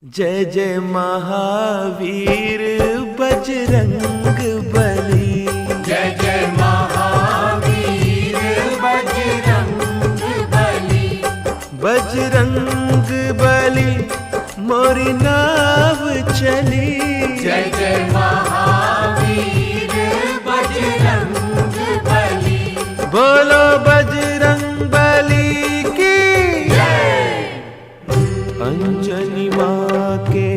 जय जय महावीर बजरंग बली। जय जय महावीर बजरंग बली। बजरंग बली मोरी नाव चली। जय जय महावीर बजरंग बली। बोलो बजरंग बली की अंजनी माँ के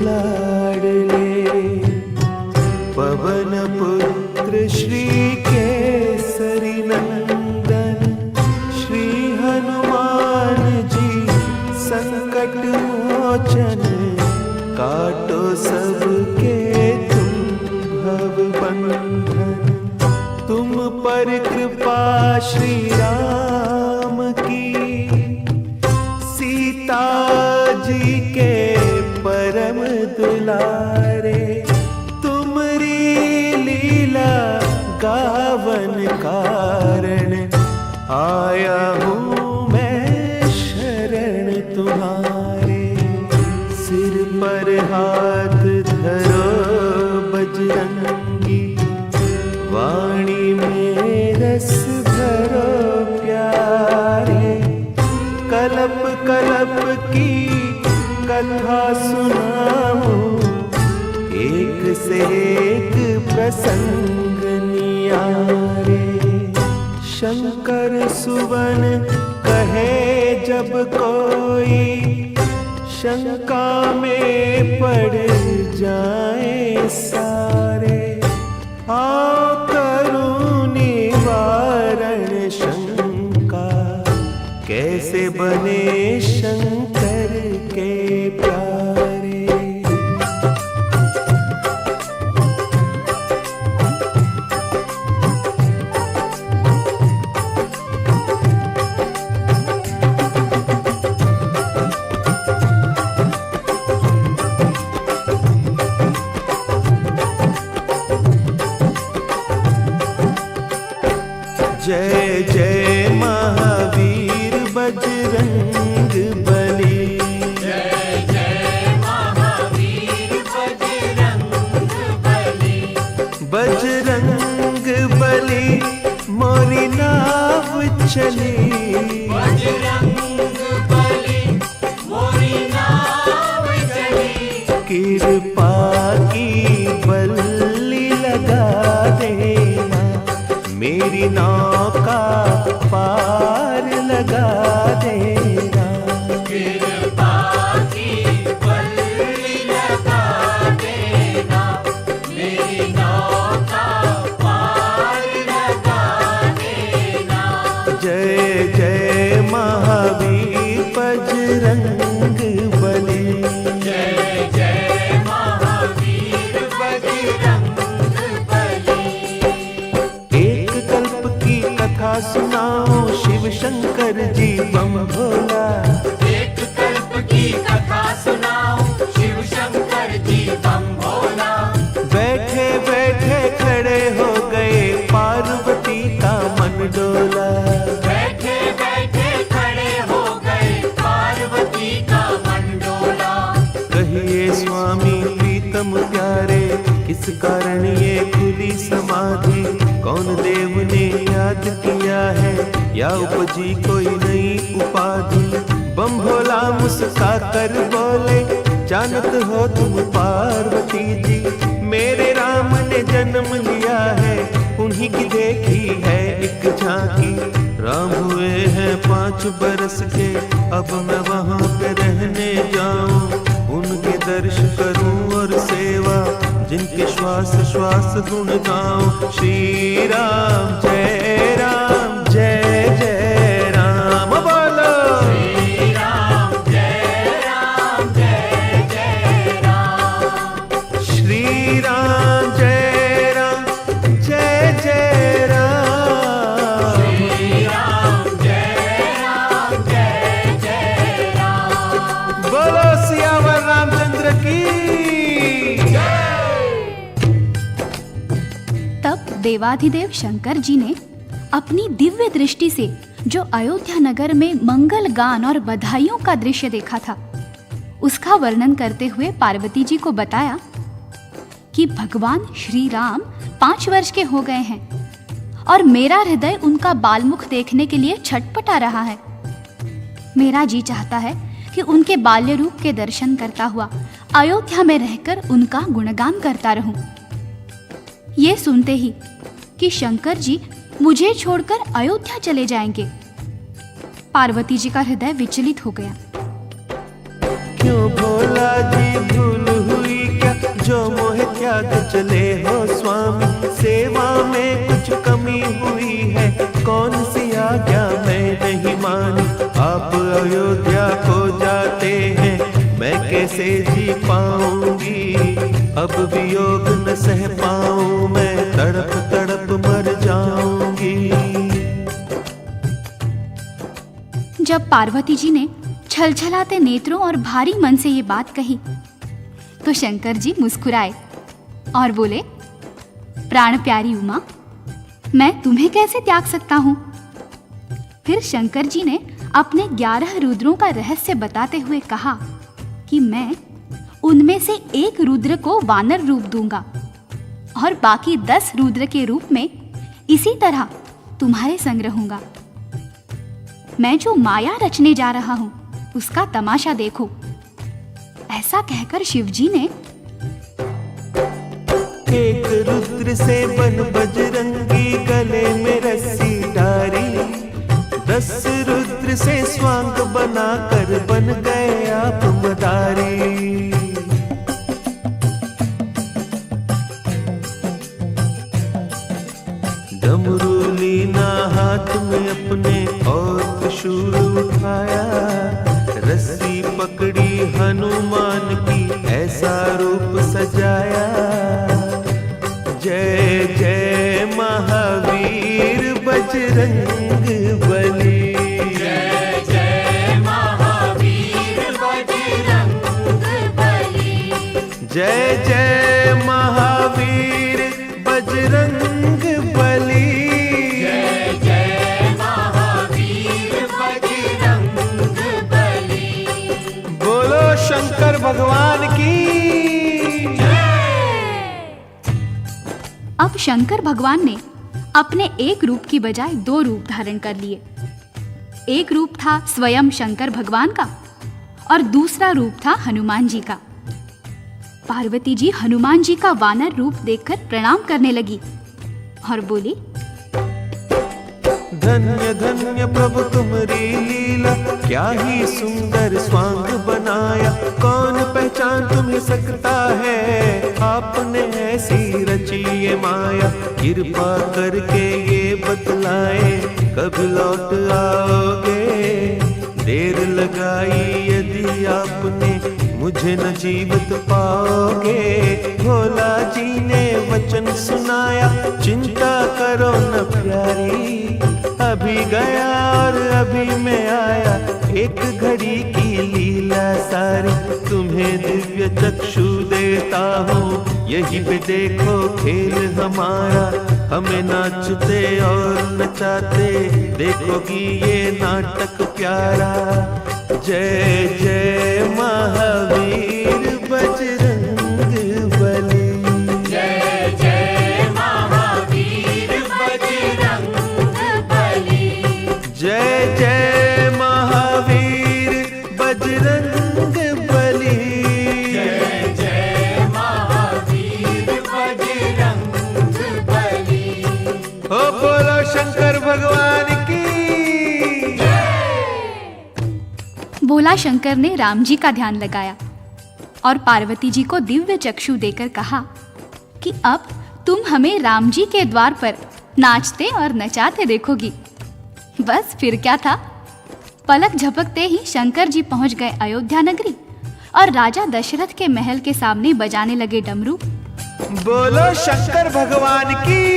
लाडले पवन पुत्र श्री केसरी नंदन श्री हनुमान जी संकट मोचन काटो सबके तुम भव बंधन। तुम पर कृपा श्री राम की सीता जी के परम दुलारे। तुमरी लीला गावन कारण आया हूँ मैं शरण तुम्हारे। सिर पर हाथ धरो बजरंगी वाणी में रस भरो प्यारे। कलप कलप की कथा सुनाऊं एक से एक प्रसंग नियारे। शंकर सुवन कहे जब कोई शंका में पड़ जाए सारे। आओ करूं निवारण शंका कैसे बने शंकर के प्यारे। जय जय महावीर बजरंग बली। जय जय महावीर बजरंग बली। बजरंग बली मोरी नाव चली। बजरंग बली मोरी नाव चली। कृपा की बल्ली लगा देना मेरी नौका पार लगा देना। कृपा की बल्ली लगा देना मेरी नौका पार लगा देना। जय जय महावीर बजरंग बली। जय जय महावीर बजरंग बली। एक कल्प की कथा सुनाओ शिव शंकर जी बम भोला। एक कल्प की कथा सुनाओ शिव शंकर जी बम भोला। बैठे बैठे खड़े हो गए पार्वती का मन डोला। बैठे बैठे खड़े हो गए पार्वती का मन डोला। कहिए स्वामी प्रीतम प्यारे किस कारण ये खुली समाधि। कौन देव ने याद किया है या उपजी कोई नई उपाधि। बम भोला मुस्का कर बोले जानत हो तुम पार्वती जी। मेरे राम ने जन्म लिया है उन्हीं की देखी है एक झांकी। राम हुए हैं 5 बरस के अब मैं वहां पे रहने जाऊं। उनके दर्श करूं और सेवा जिनके श्वास श्वास गुण गाऊं। श्री राम जय राम जय जय राम बोलो। श्री राम जय राम जय जय राम। श्री राम जय राम जय जय राम। श्री राम जय राम जय जय राम। बोलो सियावर रामचंद्र की। तब देवाधिदेव शंकर जी ने अपनी दिव्य दृष्टि से जो अयोध्या नगर में मंगल गान और बधाइयों का दृश्य देखा था उसका वर्णन करते हुए पार्वती जी को बताया कि भगवान श्री राम 5 वर्ष के हो गए हैं और मेरा हृदय उनका बालमुख देखने के लिए छटपटा रहा है। मेरा जी चाहता है कि उनके बाल्य रूप के दर्शन करता हुआ अयोध्या में रहकर उनका गुणगान करता रहूं। ये सुनते ही कि शंकर जी मुझे छोड़कर अयोध्या चले जाएंगे, पार्वती जी का हृदय विचलित हो गया। क्यों भोला जी भूल हुई क्या, जो मोह त्याग चले हो स्वामी, सेवा में कुछ कमी हुई है, कौन सी आज्ञा मैं नहीं मानी, आप अयोध्या को जाते हैं, मैं कैसे जी पाऊंगी, अब वियोग न सह पाऊं, मैं तड़प तड़प मर जाऊंगी। जब पार्वती जी ने छलछलाते नेत्रों और भारी मन से ये बात कही तो शंकर जी मुस्कुराए और बोले, प्राण प्यारी उमा, मैं तुम्हें कैसे त्याग सकता हूं? फिर शंकर जी ने अपने 11 रुद्रों का रहस्य बताते हुए कहा कि मैं उनमें से एक रुद्र को वानर रूप दूंगा और बाकी 10 रुद्र के रूप में इसी तरह तुम्हारे संग रहूंगा। मैं जो माया रचने जा रहा हूं उसका तमाशा देखो। ऐसा कहकर शिवजी ने एक रुद्र से बन बजरंगी, गले में रस्सी डारी, 10 रुद्र से स्वांग बनाकर बन गए आप मदारी। डमरू लीना हाथ में अपने और त्रिशूल उठाया, रस्सी पकड़ी हनुमान की ऐसा रूप सजाया। जय जय महावीर बजरंग बली, जय जय महावीर बजरंग बली, जय जय महावीर बजरंग बली, जय जय महावीर बजरंग बली। बोलो शंकर भगवान की। अब शंकर भगवान ने अपने एक रूप की बजाय 2 रूप धारण कर लिए। एक रूप था स्वयं शंकर भगवान का और दूसरा रूप था हनुमान जी का। पार्वती जी हनुमान जी का वानर रूप देखकर प्रणाम करने लगी और बोली, धन्य धन्य प्रभु तुम्हारी लीला, क्या ही सुंदर स्वांग बनाया, कौन पहचान तुम्हें सकता है, आपने ऐसी रची ये माया, कृपा करके ये बतलाए, कब लौट आओगे, देर लगाई यदि आपने, मुझे न जीवित पाओगे। भोला जी ने वचन सुनाया, चिंता करो न प्यारी, अभी गया और अभी मैं आया, एक घड़ी की लीला सारी, तुम्हें दिव्य चक्षु देता हूँ, यही पे देखो खेल हमारा, हमें नाचते और नचाते देखोगी ये नाटक प्यारा। जय जय महावीर बजरंग बली, जय जय महावीर बजरंग बली, जय जय महावीर बजरंग बली, जय जय महावीर बजरंग बली। ओ बोलो शंकर भगवान की। बोला शंकर ने राम जी का ध्यान लगाया और पार्वती जी को दिव्य चक्षु देकर कहा कि अब तुम हमें राम जी के द्वार पर नाचते और नचाते देखोगी। बस फिर क्या था, पलक झपकते ही शंकर जी पहुंच गए अयोध्या नगरी और राजा दशरथ के महल के सामने बजाने लगे डमरू। बोलो शंकर भगवान की।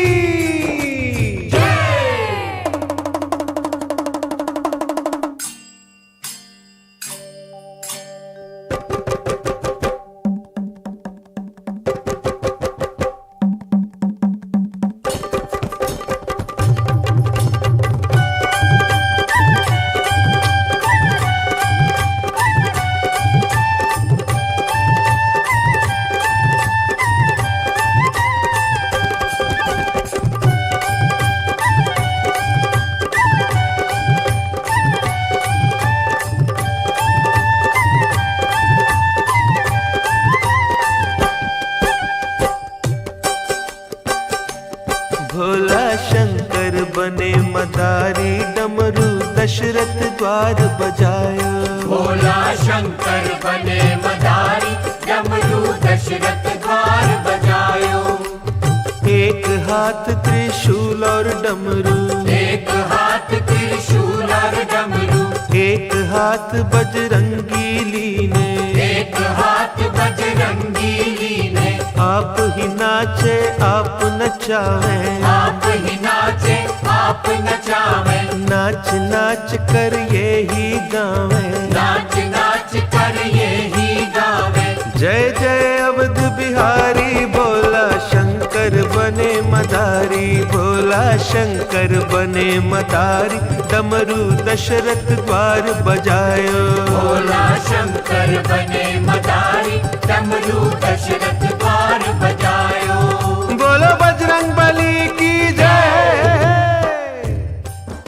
दशरथ द्वार बजायो। भोला शंकर बने मदारी, डमरू दशरथ द्वार बजायो। एक हाथ त्रिशूल और डमरू, एक हाथ त्रिशूल और डमरू, एक हाथ बजरंगी लीने, एक हाथ बजरंगी लीने। आप ही नाचे आप नचावे, आप ही नाचे आप नचावे, नाच नाच कर ये ही गावे। नाच नाच कर ये ही गावे। जय जय अवध बिहारी, भोला शंकर बने मदारी, भोला शंकर बने मदारी, डमरू दशरथ द्वार बजायो। भोला शंकर बने मदारी, डमरू दशरथ द्वार बजायो। बोलो बजरंग बली की जय।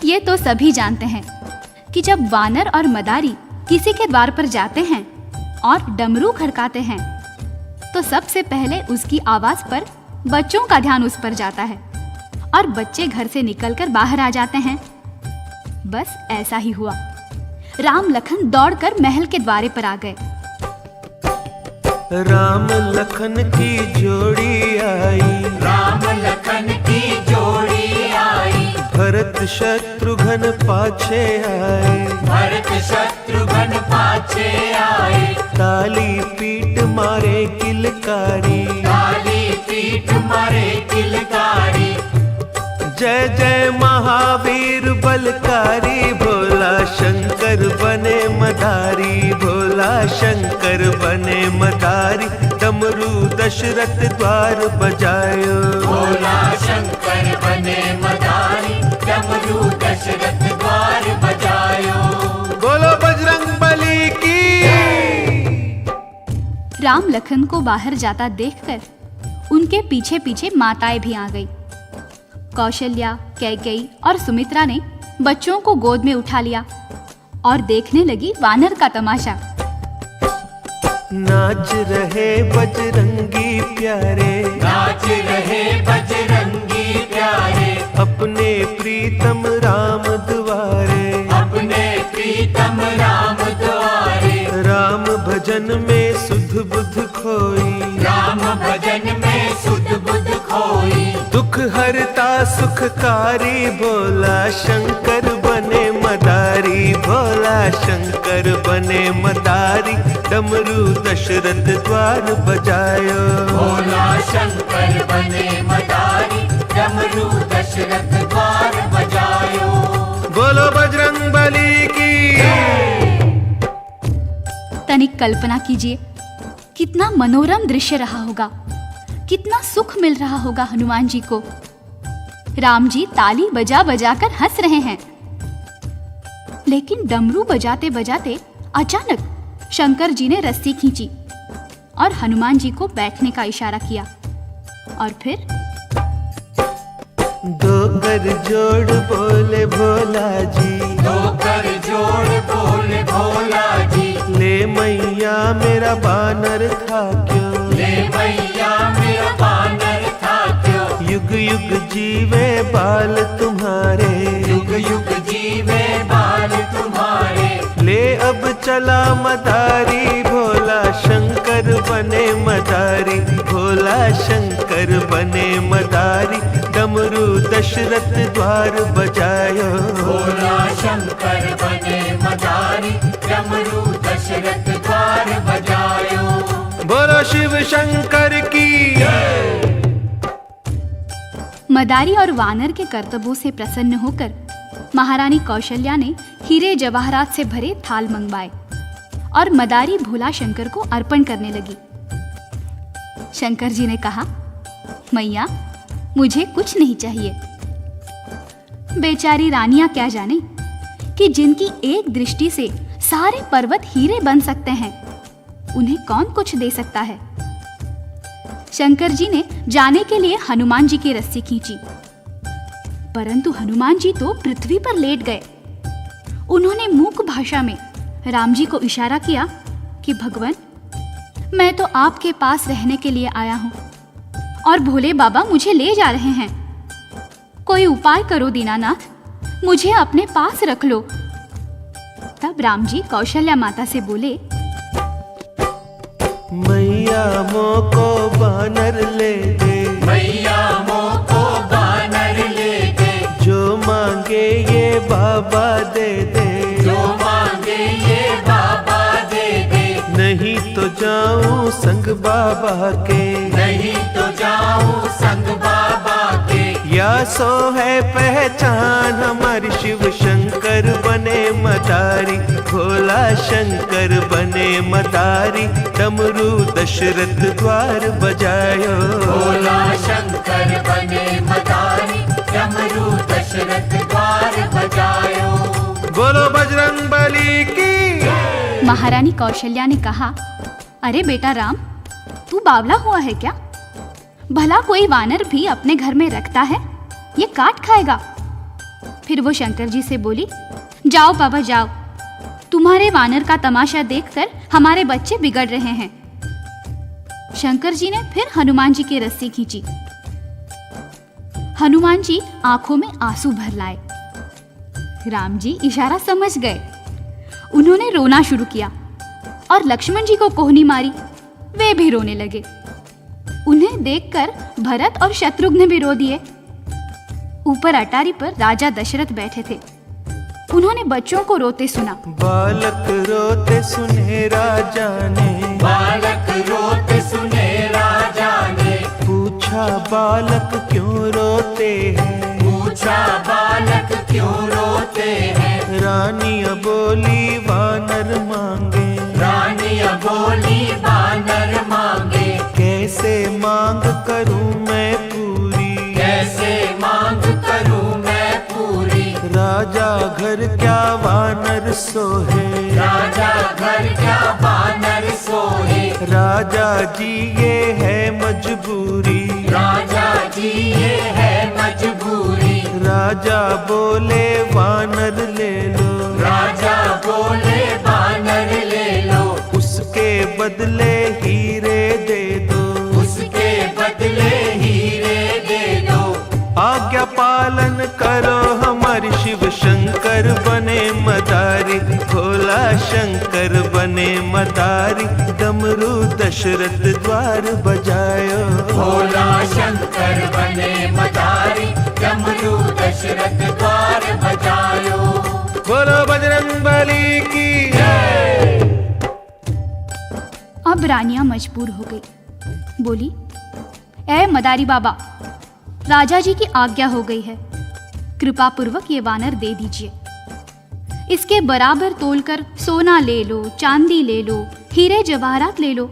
ये तो सभी जानते हैं कि जब वानर और मदारी किसी के द्वार पर जाते हैं और डमरू खड़काते हैं तो सबसे पहले उसकी आवाज पर बच्चों का ध्यान उस पर जाता है और बच्चे घर से निकलकर बाहर आ जाते हैं। बस ऐसा ही हुआ। राम लखन दौड़कर महल के द्वारे पर आ गए। राम लखन की जोड़ी आई, राम लखन की जोड़ी आई। भरत शत्रुघ्न पाछे आए, भरत शत्रुघ्न पाछे आए। ताली पीट मारे किलकारी, काली पीठ मारे किलकारी। जय जय महावीर बलकारी, भोला शंकर बने मदारी, भोला शंकर बने मदारी, डमरू दशरथ द्वार बजायो। भोला शंकर बने मदारी, डमरू दशरथ द्वार बजायो। बोलो बजरंग बली की। राम लखन को बाहर जाता देखकर उनके पीछे पीछे माताएं भी आ गई। कौशल्या, कैकेयी और सुमित्रा ने बच्चों को गोद में उठा लिया और देखने लगी वानर का तमाशा। नाच रहे बजरंगी प्यारे, नाच रहे बजरंगी प्यारे। अपने प्रीतम राम द्वारे, अपने प्रीतम राम द्वारे। राम भजन में सुध बुध खोई, राम भजन में सुध बुध खोई। दुख हरता सुखकारी, भोला शंकर बने मदारी, भोला शंकर बने मदारी, डमरू दशरथ द्वार बजायो। भोला शंकर बने मदारी, डमरू दशरथ द्वार बजायो। बोलो बजरंग बली की। तनिक कल्पना कीजिए कितना मनोरम दृश्य रहा होगा, कितना सुख मिल रहा होगा हनुमान जी को। राम जी ताली बजा बजा कर हंस रहे हैं, लेकिन डमरू बजाते बजाते अचानक शंकर जी ने रस्सी खींची और हनुमान जी को बैठने का इशारा किया और फिर दो कर जोड़ बोले भोला जी, दो कर जोड़ बोले भोला जी। ले मैया मेरा बानर था क्यों, ले मैया मेरा बानर था क्यों। युग युग जीवे बाल तुम्हारे, युग युग जीवे बाल तुम्हारे। ले अब चला मदारी, भोला शंकर बने मदारी, भोला शंकर बने मदारी, डमरू दशरथ द्वार बजायो। भोला शंकर बने मदारी, डमरू दशरथ द्वार बजायो। बोलो शिव शंकर की। मदारी और वानर के कर्तव्यों से प्रसन्न होकर महारानी कौशल्या ने हीरे जवाहरात से भरे थाल मंगवाए और मदारी भोला शंकर को अर्पण करने लगी। शंकर जी ने कहा, मैया मुझे कुछ नहीं चाहिए। बेचारी रानियां क्या जाने कि जिनकी एक दृष्टि से सारे पर्वत हीरे बन सकते हैं, उन्हें कौन कुछ दे सकता है। शंकर जी ने जाने के लिए हनुमान जी की रस्सी खींची, परंतु हनुमान जी तो पृथ्वी पर लेट गए। उन्होंने मूक भाषा में राम जी को इशारा किया कि भगवान, मैं तो आपके पास रहने के लिए आया हूं और भोले बाबा मुझे ले जा रहे हैं। कोई उपाय करो दीनानाथ, मुझे अपने पास रख लो तब राम जी कौशल्या माता से बोले, मैया मोको बानर ले दे, मैया मोको बानर ले दे, जो मांगे ये बाबा दे दे, जो मांगे ये बाबा दे दे, नहीं तो जाऊं संग बाबा के, नहीं तो जाऊं संग बाबा के। या सो है पहचान हमारी शिव शंकर बने मदारी, भोला शंकर बने मदारी, डमरू दशरथ द्वार बजायो, भोला शंकर बने मदारी, डमरू दशरथ द्वार बजायो। बोलो बजरंग बली की। महारानी कौशल्या ने कहा, अरे बेटा राम, तू बावला हुआ है क्या? भला कोई वानर भी अपने घर में रखता है? ये काट खाएगा। फिर वो शंकर जी से बोली, जाओ बाबा जाओ, तुम्हारे वानर का तमाशा देखकर हमारे बच्चे बिगड़ रहे हैं। शंकर जी ने फिर हनुमान जी की रस्सी खींची। हनुमान जी आंखों में आंसू भर लाए। राम जी इशारा समझ गए। उन्होंने रोना शुरू किया और लक्ष्मण जी को कोहनी मारी। वे भी रोने लगे। उन्हें देखकर भरत और शत्रुघ्न भी रो दिए। ऊपर अटारी पर राजा दशरथ बैठे थे। उन्होंने बच्चों को रोते सुना। बालक रोते सुने राजा ने, बालक रोते सुने राजा ने, पूछा बालक क्यों रोते हैं, पूछा बालक क्यों रोते हैं। रानिया बोली वानर मांगे, रानिया बोली वानर मांगे, कैसे मांग करूं मैं पूरी, कैसे मांग करूं मैं पूरी। राजा घर क्या वानर सोहे, राजा घर क्या वानर सोहे, राजा जी ये है मजबूरी, राजा जी ये है मजबूरी। राजा बोले वानर ले लो, राजा बोले वानर ले लो, उसके बदले हीरे दे दो, उसके बदले हीरे दे दो। आज्ञा पालन करो हमारी शिव शंकर बने मदारी, भोला शंकर बने मदारी, डमरू दशरथ द्वार बजायो, भोला शंकर बने मदारी, डमरू दशरथ द्वार बजायो। बोलो बजरंग बली की। अब रानियां मजबूर हो गई। बोली, ऐ मदारी बाबा, राजा जी की आज्ञा हो गई है, कृपा पूर्वक ये वानर दे दीजिए। इसके बराबर तोलकर सोना ले लो, चांदी ले लो, हीरे जवाहरात ले लो।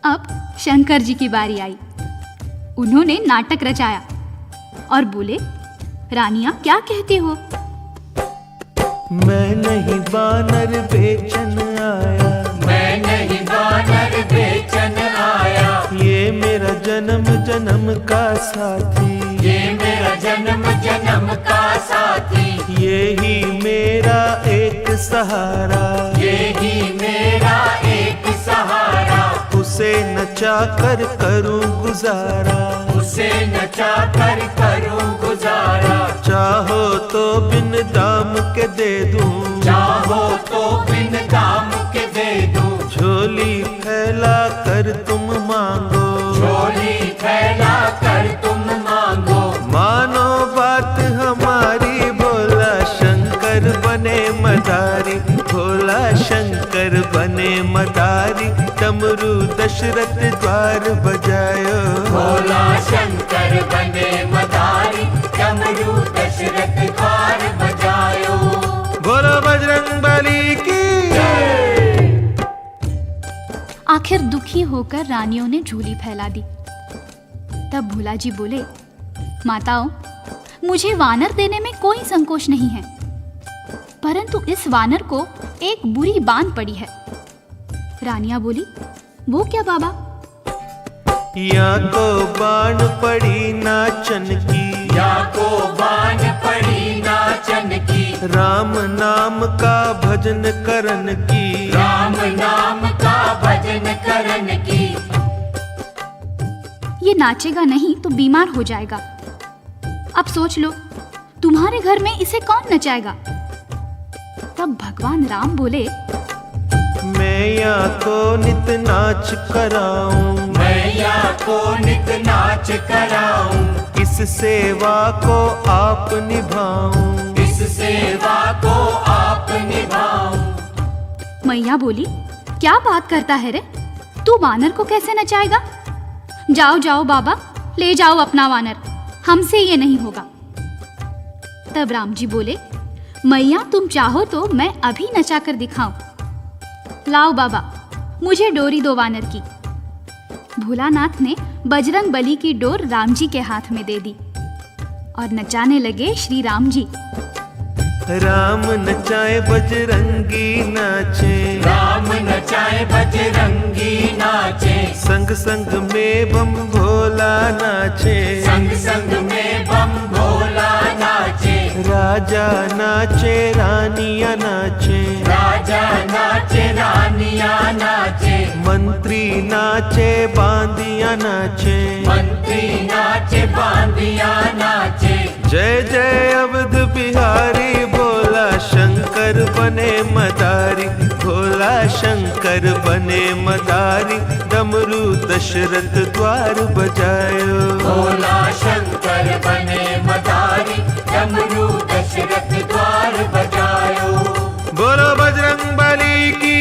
अब शंकर जी की बारी आई। उन्होंने नाटक रचाया और बोले, रानियां क्या कहती हो? मैं नहीं वानर बेचन आया, मैं नहीं वानर बेचन आया, ये मेरा जन्म जन्म का साथी, ये मेरा जन्म जन्म का साथी, ये ही मेरा एक सहारा, ये ही मेरा एक सहारा। उसे नचा कर करूं गुजारा, उसे नचा कर करूं गुजारा। चाहो तो बिन दाम के दे दूं, चाहो तो बिन दाम के दे दूं, झोली फैला कर तुम मांगो, झोली फैला कर तुम मांगो। मानो बात हमारी, भोला शंकर बने मदारी, भोला शंकर बने मदारी, डमरू दशरथ द्वार बजायो, भोला शंकर बने मदारी, डमरू दशरथ द्वार बजायो। बोलो बजरंग बली की। आखिर दुखी होकर रानियों ने झोली फैला दी। तब भोला जी बोले, माताओं, मुझे वानर देने में कोई संकोच नहीं है, परंतु इस वानर को एक बुरी बान पड़ी है। रानियां बोली, वो क्या बाबा? या को बाण पड़ी नाचन की, या को बान पड़ी नाचन की, राम नाम का भजन करन की, राम नाम का भजन करन की। ये नाचेगा नहीं तो बीमार हो जाएगा। अब सोच लो, तुम्हारे घर में इसे कौन नचाएगा? तब भगवान राम बोले, मैया को नित नाच कराऊं, मैया को नित नाच कराऊं, इस सेवा को आप निभाऊं, इस सेवा को आप निभाऊं। मैया बोली, क्या बात करता है रे, तू वानर को कैसे नचाएगा? जाओ जाओ बाबा, ले जाओ अपना वानर, हमसे ये नहीं होगा। तब राम जी बोले, मैया तुम चाहो तो मैं अभी नचा कर दिखाऊं। लाओ बाबा, मुझे डोरी दो वानर की। भोलानाथ ने बजरंग बली की डोर राम जी के हाथ में दे दी और नचाने लगे श्री राम जी। राम नचाए बजरंगी नाचे, राम नचाए बजरंगी नाचे, संग संग में बम भोला नाचे, संग संग में बम भोला नाचे, राजा नाचे रानियां नाचे, राजा नाचे रानियां नाचे, मंत्री नाचे बांदियां नाचे, मंत्री नाचे बांदियां नाचे। जय जय अवध बिहारी, भोला शंकर बने मदारी, भोला शंकर बने मदारी, डमरू दशरथ द्वार बजायो, भोला शंकर बने मदारी, डमरू दशरथ द्वार बजायो। बोलो बजरंग बली की।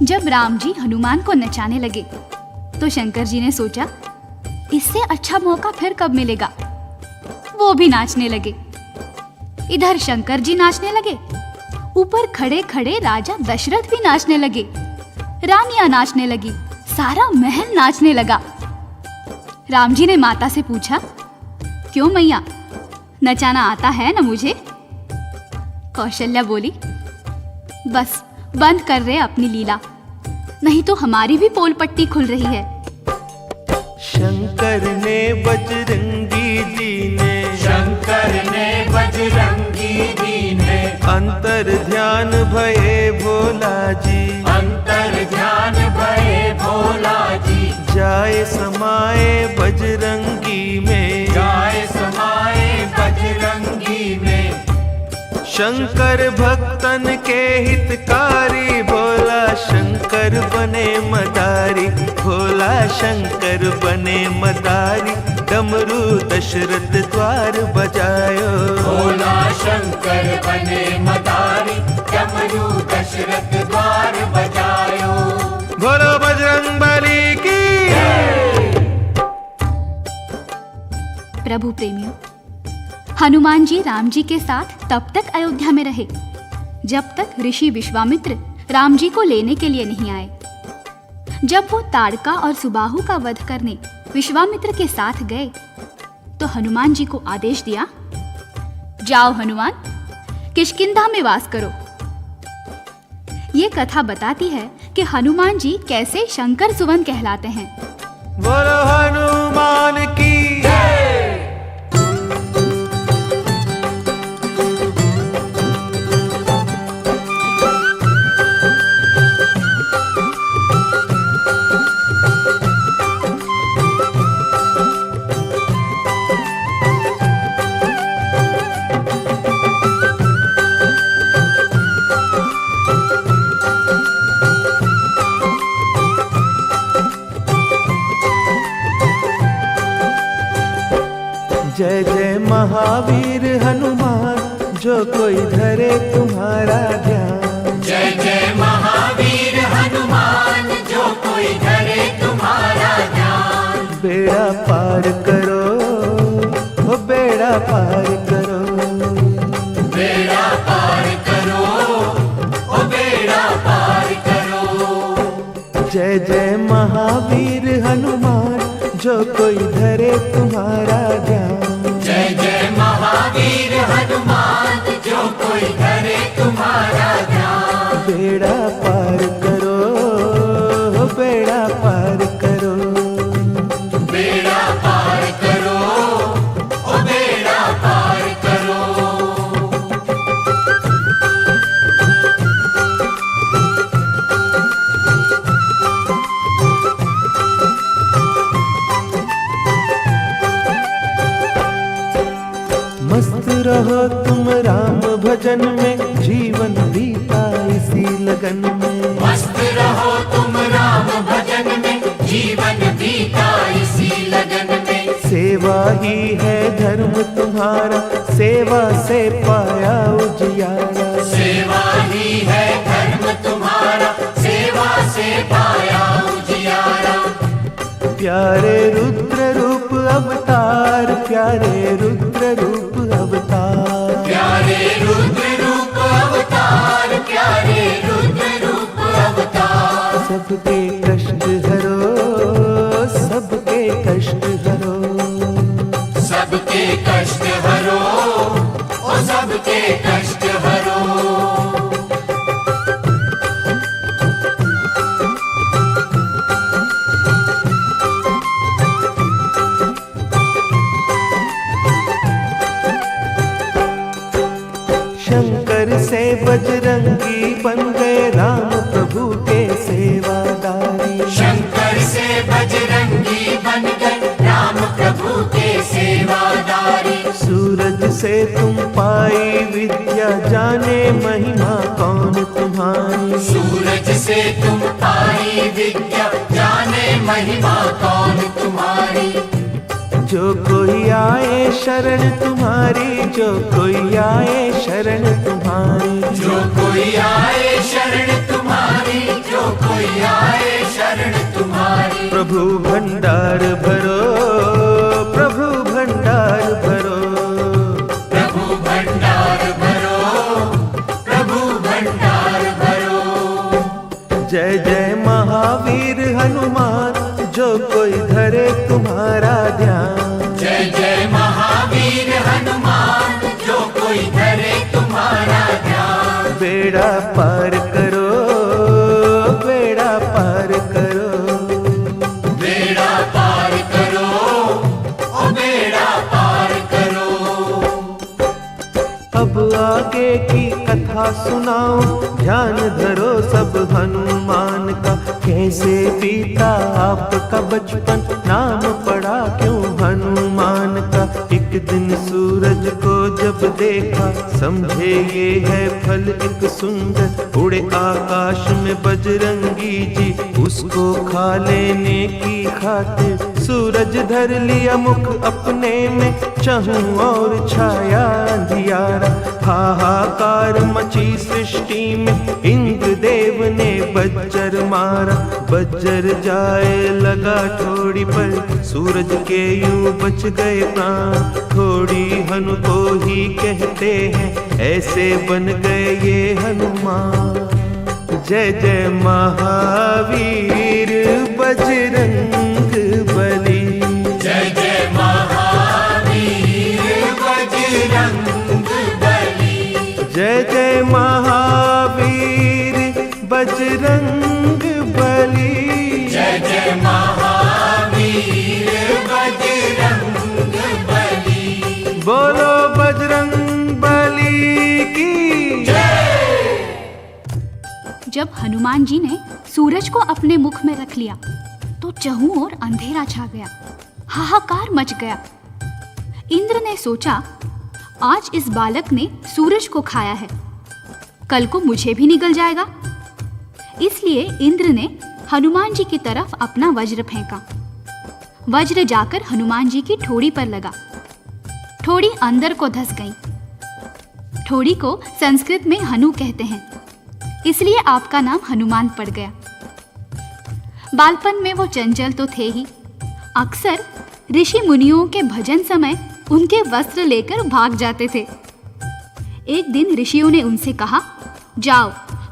जब राम जी हनुमान को नचाने लगे तो शंकर जी ने सोचा, इससे अच्छा मौका फिर कब मिलेगा। वो भी नाचने लगे। इधर शंकर जी नाचने लगे, ऊपर खड़े खड़े राजा दशरथ भी नाचने लगे, रानियां नाचने लगी, सारा महल नाचने लगा। राम जी ने माता से पूछा, क्यों मैया, नचाना आता है ना मुझे? कौशल्या बोली, बस बंद कर रहे अपनी लीला, नहीं तो हमारी भी पोल पट्टी खुल रही है। शंकर ने बजरंगी जी ने, शंकर ने बजरंगी जी ने, अंतर ध्यान भये भोला जी, अंतर ध्यान भये भोला जी, जाए समाए बजरंगी में, जाए समाए बजरंगी में। शंकर भक्तन के हितकारी, भोला शंकर बने मदारी, भोला शंकर बने मदारी, डमरू दशरथ द्वार बजायो, भोला शंकर बने मदारी, डमरू दशरथ द्वार बजायो। बोलो बजरंग बली की। प्रभु प्रेमियों, हनुमान जी राम जी के साथ तब तक अयोध्या में रहे जब तक ऋषि विश्वामित्र राम जी को लेने के लिए नहीं आए। जब वो ताड़का और सुबाहु का वध करने विश्वामित्र के साथ गए तो हनुमान जी को आदेश दिया, जाओ हनुमान, किष्किंधा में वास करो। ये कथा बताती है कि हनुमान जी कैसे शंकर सुवन कहलाते हैं। बोलो हनुमान की। जय जय महावीर हनुमान, जो कोई धरे तुम्हारा ध्यान, जय जय महावीर हनुमान, जो कोई धरे तुम्हारा ध्यान। बेड़ा पार करो, ओ बेड़ा पार करो, बेड़ा पार करो, ओ बेड़ा पार करो। जय जय महावीर हनुमान, जो कोई धरे तुम्हारा ध्यान, जय जय महावीर हनुमान, जो कोई धरे तुम्हारा ध्यान। बेड़ा पार करो, ओ बेड़ा पार करो, बेड़ा पार करो, ओ बेड़ा पार करो। मस्त रहो तुम राम भजन में, जीवन बीता इसी लगन में। मस्त रहो तुम राम भजन में, जीवन बीता इसी लगन में। सेवा ही है धर्म तुम्हारा, सेवा से पाया उजियारा। सेवा ही है धर्म तुम्हारा, सेवा से पाया उजियारा। प्यारे रुद्र रूप अवतार, प्यारे रुद्र रूप अवतार, प्यारे रुद्र रूप अवतार, प्यारे रुद्र रूप अवतार। सबके कष्ट हरो, सबके कष्ट हरो, सबके कष्ट हरो, ओ सबके कष्ट हरो। शंकर से बजरंगी बन गए राम प्रभु के सेवादारी। शंकर से बजरंगी बन गए राम प्रभु के सेवादारी। सूरज से तुम पाई विद्या, जाने महिमा कौन तुम्हारी। सूरज से तुम पाई विद्या, जाने महिमा कौन तुम्हारी। जो कोई आए शरण तुम्हारी, जो कोई आए शरण तुम्हारी। जो कोई आए शरण तुम्हारी, जो कोई आए शरण तुम्हारी। प्रभु भंडार भरो, प्रभु भंडार भरो, प्रभु भंडार भरो, प्रभु भंडार भरो। जय जय महावीर हनुमान, जो कोई धरे तुम्हारा ध्यान। जय जय महावीर हनुमान, जो कोई धरे तुम्हारा ध्यान। बेड़ा पार करो, बेड़ा पार करो, बेड़ा पार करो, ओ बेड़ा पार करो। अब आगे की कथा सुनाओ, ध्यान धरो सब हनुमान का। कैसे बीता आपका बचपन, नाम पड़ा क्यों हनुमान का। एक दिन सूरज को जब देखा, समझे ये है फल एक सुंदर। उड़े आकाश में बजरंगी जी, उसको खा लेने की खातिर। सूरज धर लिया मुख अपने में, चहूं और छाया अंधियारा। हाहाकार मची सृष्टि में, इंद्र देव ने बज्जर मारा। बज्जर जाए लगा ठोड़ी पर, सूरज के यूं बच गए प्राण। ठोड़ी हनु को ही कहते हैं, ऐसे बन गए ये हनुमान। जय जय महावीर बजरंग बली। जय जय महावीर बजरंग बली। जय जय महावीर बजरंग बली। जय जय महावीर बजरंग बली। बोलो बजरंग बली की जय। जब हनुमान जी ने सूरज को अपने मुख में रख लिया तो चहु ओर अंधेरा छा गया, हाहाकार मच गया। इंद्र ने सोचा, आज इस बालक ने सूरज को खाया है, कल को मुझे भी निगल जाएगा। इसलिए इंद्र ने हनुमान जी की तरफ अपना वज्र फेंका। वज्र जाकर हनुमान जी की ठोड़ी पर लगा। ठोड़ी अंदर को धंस गई। ठोड़ी को संस्कृत में हनु कहते हैं, इसलिए आपका नाम हनुमान पड़ गया। बालपन में वो चंचल तो थे ही, अक्सर ऋषि मुनियों के भजन समय उनके वस्त्र लेकर भाग जाते थे। एक दिन ऋषियों ने उनसे कहा, जाओ,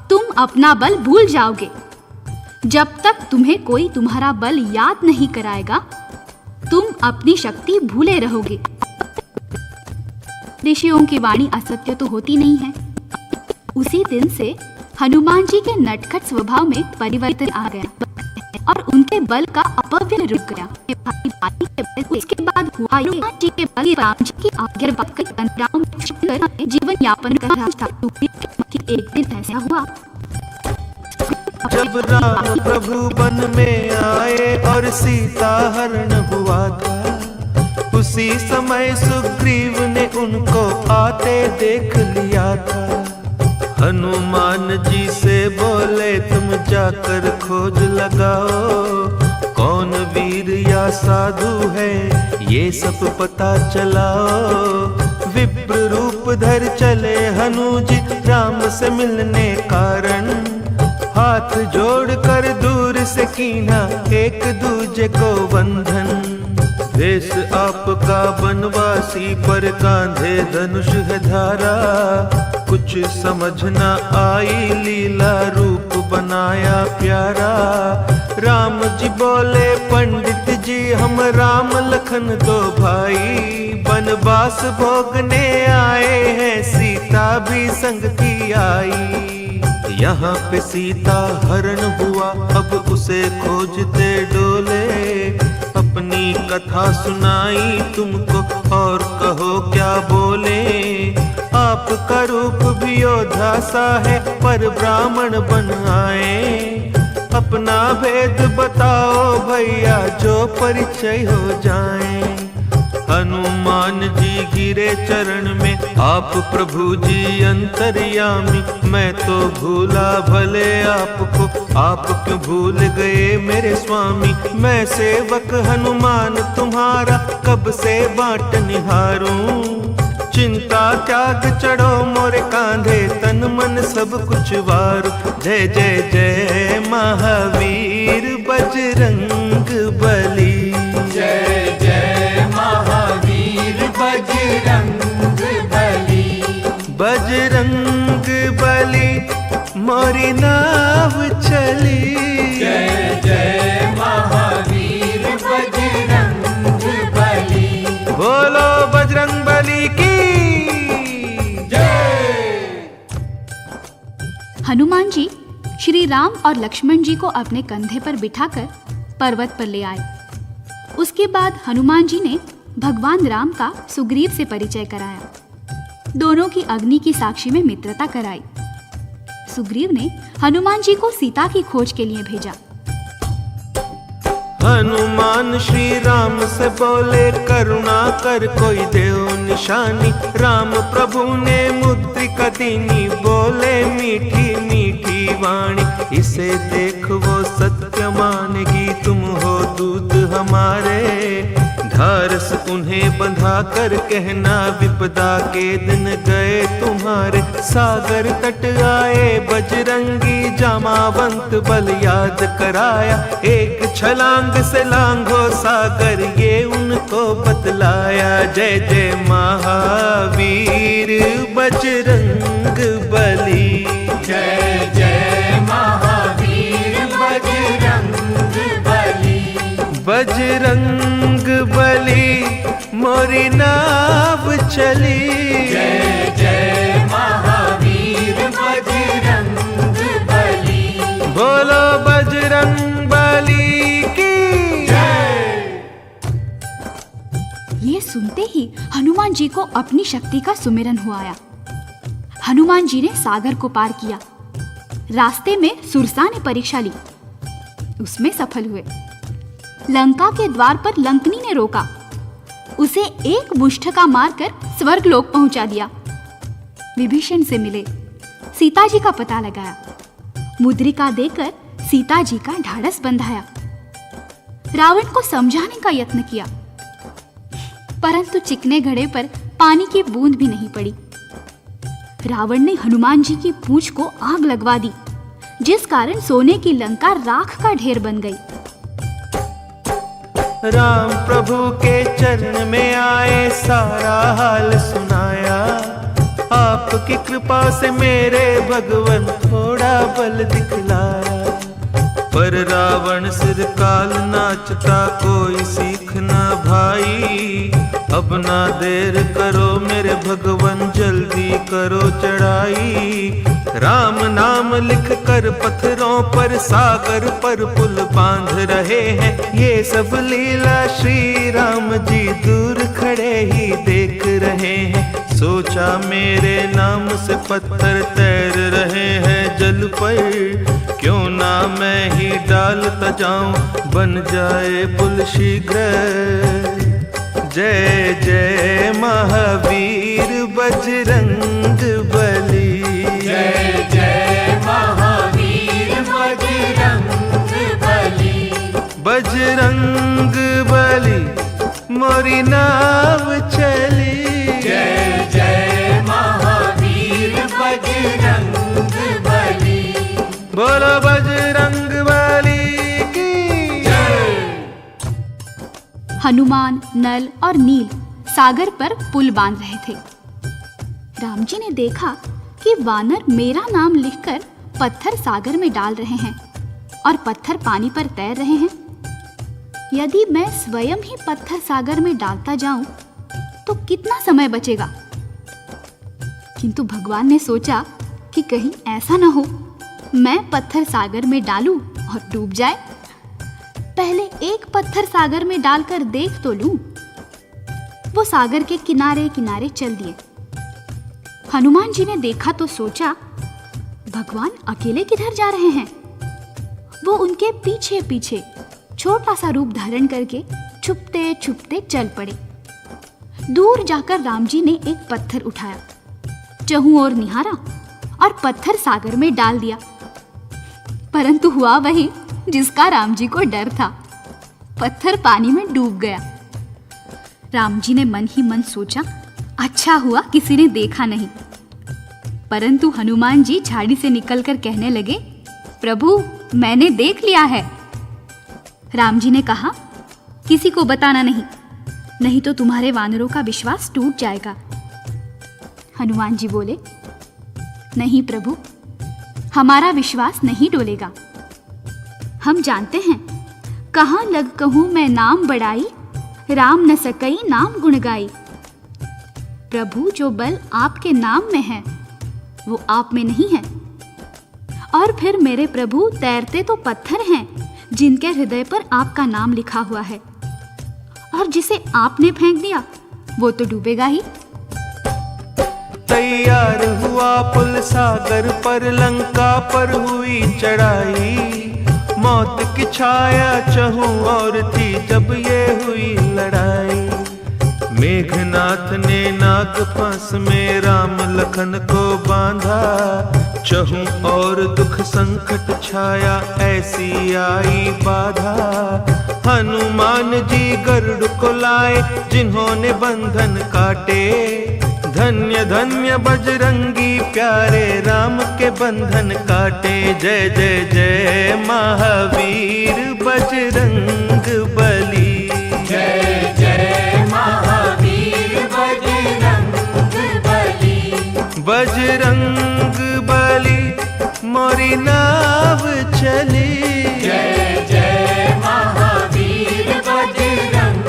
तुम अपना बल भूल जाओगे। जब तक तुम्हें कोई तुम्हारा बल याद नहीं कराएगा, तुम अपनी शक्ति भूले रहोगे। ऋषियों की वाणी असत्य तो होती नहीं है। उसी दिन से हनुमान जी के नटखट स्वभाव में परिवर्तन आ गया और उनके बल का अपव्यय रुक गया। उसके बाद हुआ हनुमान जी के बल राम जी की आज्ञा पाकर जीवन यापन कर रहा था। एक दिन ऐसा हुआ, जब राम प्रभु वन में आए और सीता हरण हुआ था। उसी समय सुग्रीव ने उनको आते देख लिया था। हनुमान जी से बोले तुम जाकर खोज लगाओ, कौन वीर या साधु है ये सब पता चलाओ। विप्र रूप धर चले हनुजी राम से मिलने कारण, हाथ जोड़कर दूर से कीना एक दूजे को बंधन। भेष आपका बनवासी पर कांधे धनुष है धारा, कुछ समझ न आई लीला रूप बनाया प्यारा। राम जी बोले पंडित जी हम राम लखन दो भाई, बनवास भोगने आए हैं सीता भी संग की आई। यहाँ पे सीता हरण हुआ अब उसे खोजते डोले, अपनी कथा सुनाई तुमको और कहो क्या बोले। आपका रूप भी योद्धा सा है पर ब्राह्मण बन आए, अपना भेद बताओ भैया जो परिचय हो जाए। हनुमान जी गिरे चरण में आप प्रभु जी अंतर्यामी, मैं तो भूला भले आपको आप क्यों भूल गए मेरे स्वामी। मैं सेवक हनुमान तुम्हारा कब से बाट निहारूं, चिंता त्याग चढ़ो मोरे कांधे तन मन सब कुछ वार। जय जय जय महावीर बजरंग बली, जय जय महावीर बजरंग बली। बजरंग बली मोरी नाव चली, जय जय महावीर बजरंग बली। बोलो बजरंग बली की जय। हनुमान जी श्री राम और लक्ष्मण जी को अपने कंधे पर बिठाकर पर्वत पर ले आए। उसके बाद हनुमान जी ने भगवान राम का सुग्रीव से परिचय कराया। दोनों की अग्नि की साक्षी में मित्रता कराई। सुग्रीव ने हनुमान जी को सीता की खोज के लिए भेजा। हनुमान श्री राम से बोले करुणा कर कोई देव निशानी। राम प्रभु ने मुद्रिका दीनी, बोले मीठी मीठी वाणी। इसे देख वो सत्य मानेगी, तुम हो दूत हमारे। ढारस उन्हें बंधा कर कहना, विपदा के दिन गए तुम्हारे। सागर तट आए बजरंगी, जामावंत बल याद कराया। एक छलांग से लांघो सागर, ये उनको बतलाया। जय जय महावीर बजरंग बली, जय जय महावीर बजरंग बली। बजरंग बली मोरी नाव चली, जय जय महावीर बजरंग बली। बोलो बजरंग बली की जय। ये सुनते ही हनुमान जी को अपनी शक्ति का सुमिरन हुआ आया। हनुमान जी ने सागर को पार किया। रास्ते में सुरसा ने परीक्षा ली, उसमें सफल हुए। लंका के द्वार पर लंकनी ने रोका, उसे एक मुष्ठका मारकर स्वर्गलोक पहुंचा दिया। विभीषण से मिले, सीता जी का पता लगाया। मुद्रिका देकर सीता जी का ढाढ़स बंधाया। रावण को समझाने का यत्न किया, परंतु चिकने घड़े पर पानी की बूंद भी नहीं पड़ी। रावण ने हनुमान जी की पूंछ को आग लगवा दी, जिस कारण सोने की लंका राख का ढेर बन गई। राम प्रभु के चरण में आए, सारा हाल सुनाया। आपकी कृपा से मेरे भगवन थोड़ा बल दिखलाया। पर रावण सिर काल नाचता, कोई सीख ना भाई। अब ना देर करो मेरे भगवन, जल्दी करो चढ़ाई। राम नाम लिख कर पत्थरों पर, सागर पर पुल बांध रहे हैं। ये सब लीला श्री राम जी दूर खड़े ही देख रहे हैं। सोचा मेरे नाम से पत्थर तैर रहे हैं जल पर, क्यों ना मैं ही डालता जाऊं, बन जाए पुल शीघ्र। जय जय महावीर बजरंग बली। जय जय महावीर बजरंग बली। बजरंग बली मोरी नाव चली। जय जय महावीर बजरंग बली। बोलो बजरंग बली की जय। हनुमान, नल और नील सागर पर पुल बांध रहे थे। राम जी ने देखा कि वानर मेरा नाम लिखकर पत्थर सागर में डाल रहे हैं और पत्थर पानी पर तैर रहे हैं। यदि मैं स्वयं ही पत्थर सागर में डालता जाऊं तो कितना समय बचेगा। किंतु भगवान ने सोचा कि कहीं ऐसा न हो मैं पत्थर सागर में डालूं और डूब जाए। पहले एक पत्थर सागर में डालकर देख तो लूं। वो सागर के किनारे किनारे चल दिए। हनुमान जी ने देखा तो सोचा भगवान अकेले किधर जा रहे हैं। वो उनके पीछे पीछे छोटा सा रूप धारण करके छुपते छुपते चल पड़े। दूर जाकर राम जी ने एक पत्थर उठाया, चहुं ओर निहारा और पत्थर सागर में डाल दिया। परंतु हुआ वही जिसका राम जी को डर था। पत्थर पानी में डूब गया। राम जी ने मन ही मन सोचा अच्छा हुआ किसी ने देखा नहीं। परंतु हनुमान जी झाड़ी से निकलकर कहने लगे प्रभु मैंने देख लिया है। राम जी ने कहा किसी को बताना नहीं तो तुम्हारे वानरों का विश्वास टूट जाएगा। हनुमान जी बोले नहीं प्रभु, हमारा विश्वास नहीं डोलेगा। हम जानते हैं कहाँ लग कहूँ मैं नाम बढ़ाई, राम न सकई नाम गुण गाई। प्रभु जो बल आपके नाम में है वो आप में नहीं है। और फिर मेरे प्रभु तैरते तो पत्थर हैं जिनके हृदय पर आपका नाम लिखा हुआ है, और जिसे आपने फेंक दिया वो तो डूबेगा ही। तैयार हुआ पुल सागर पर, लंका पर हुई चढ़ाई। मौत की छाया चहु और थी जब ये हुई लड़ाई। मेघनाथ ने नाग फांस में राम लखन को बांधा। चहु और दुख संकट छाया ऐसी आई बाधा। हनुमान जी गरुड़ को लाए जिन्होंने बंधन काटे। धन्य धन्य बजरंगी प्यारे राम के बंधन काटे। जय जय जय महावीर बजरंग बली। जय जय महावीर बजरंग बली। बजरंग बली मोरी नाव चली। जय जय महावीर बजरंग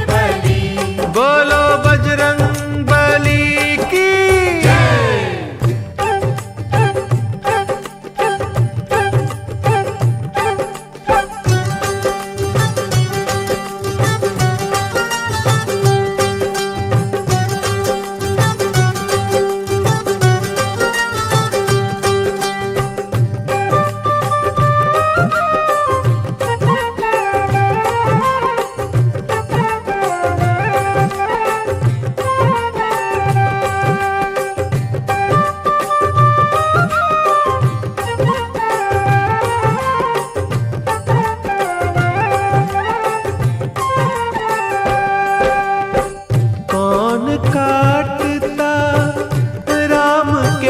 बली। बोलो बजरंग बली की जय।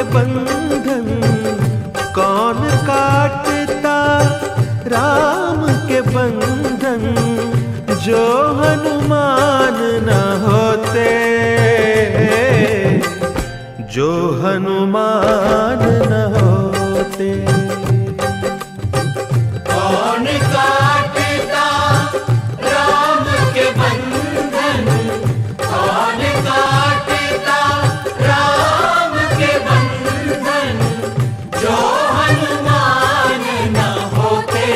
बंधन कौन काटता राम के बंधन। जो हनुमान न होते, जो हनुमान न होते। कौन काटता राम के बंधन। कौन काटता राम के बंधन। जो हनुमान न होते,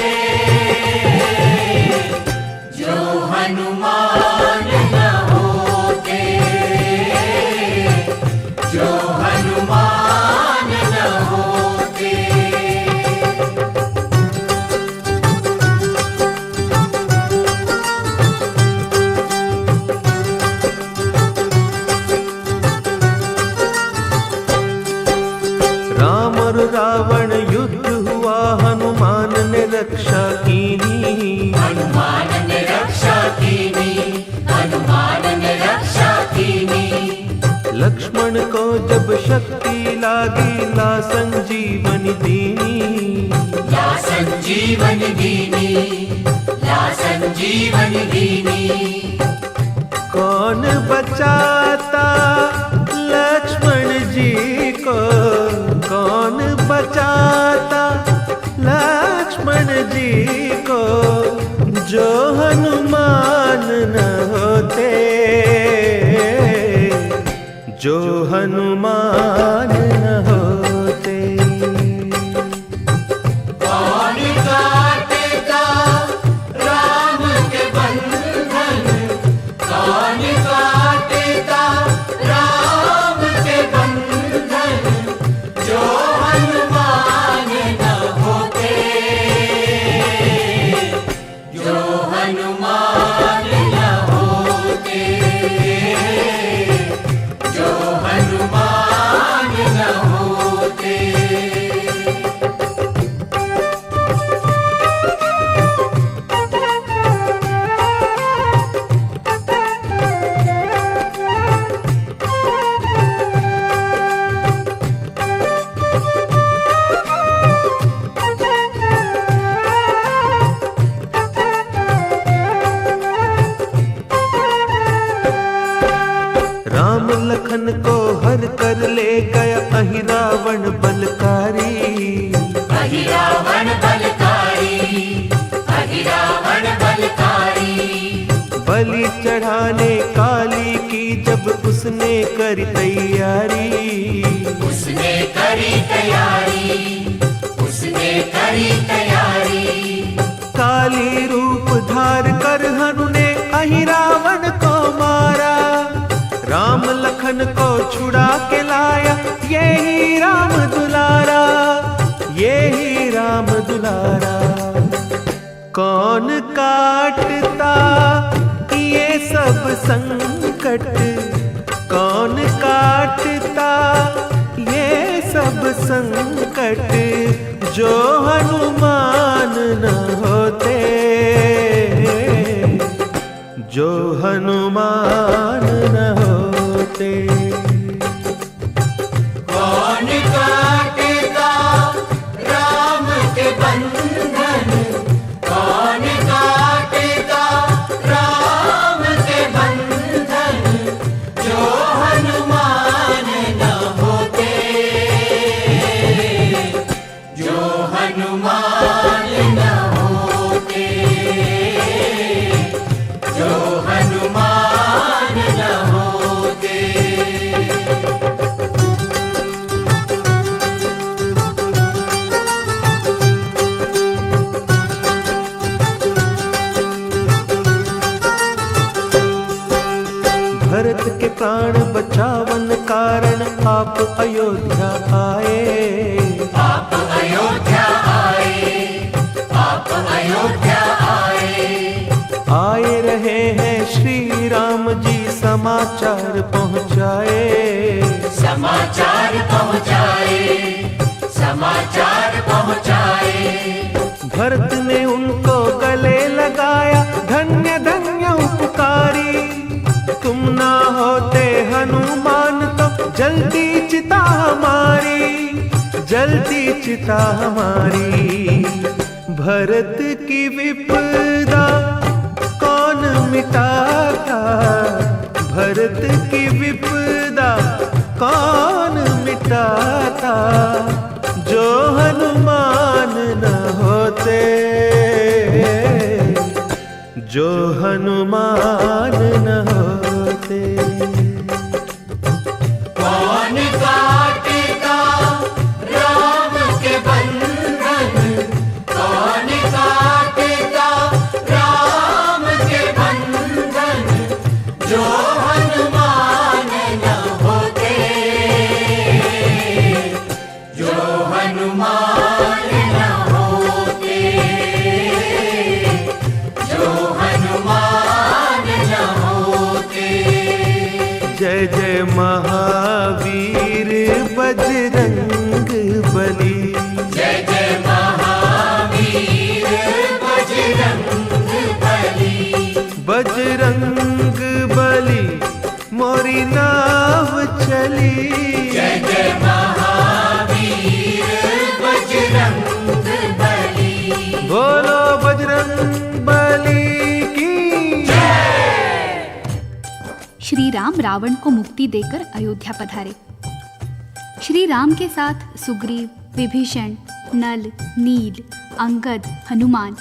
जो हनुमान न होते, जो हनुमान न होते। रक्षा कीनी, हनुमान ने रक्षा कीनी, हनुमान ने रक्षा कीनी। लक्ष्मण को जब शक्ति लागी ला संजीवनी दीनी, ला संजीवनी दीनी, ला संजीवनी दीनी। कौन बचाता लक्ष्मण जी को, कौन बचाता लक्ष्मण जी को, जो हनुमान न होते, जो हनुमान न होते। कौन काटेगा राम के बंधन, कौन काटेगा राम के बंधन, जो हनुमान न होते, जो हनुमान न होते, जो हनुमान न होते। राम लखन को हर कर ले गया अहि रावण बलकारी, अहि रावण बलकारी, अहि रावण बलकारी। बलि चढ़ाने काली की जब उसने करी तैयारी, उसने करी तैयारी, उसने करी तैयारी। काली रूप धार कर हनु ने अहि रावण को मारा, राम लखन को छुड़ा के लाया यही राम दुलारा, यही राम दुलारा। कौन काटता ये सब संकट, कौन काटता ये सब संकट, जो हनुमान न होते, जो हनुमान न होते। कौन काटेगा राम के बंधन, कौन काटेगा राम के बंधन, जो हनुमान न होते, जो हनुमान न होते, जो हनुमान न होते। भरत के प्राण बचावन कारण आप अयोध्या आए, आप अयोध्या आए, आप अयोध्या आए। आए रहे हैं श्री राम जी समाचार पहुँचाए, समाचार पहुँचाए, समाचार पहुँचाए। भरत ने उनको गले लगाया धन्य धन्य उपकारी, तुम ना होते हनुमान तो जल्दी चिता हमारी, जल्दी चिता हमारी। भरत की विपदा कौन मिटाता, भरत की विपदा कौन मिटाता, जो हनुमान न होते, जो हनुमान न होते। कौन काटेगा राम के बंधन, कौन काटेगा राम के बंधन, जो हनुमान न होते, जो हनुमान न होते, जो हनुमान न होते। जय जय महावीर बजरंग बली, जय जय महावीर बोलो बजरंग बली की। श्री राम रावण को मुक्ति देकर अयोध्या पधारे। श्री राम के साथ सुग्रीव, विभीषण, नल, नील, अंगद, हनुमान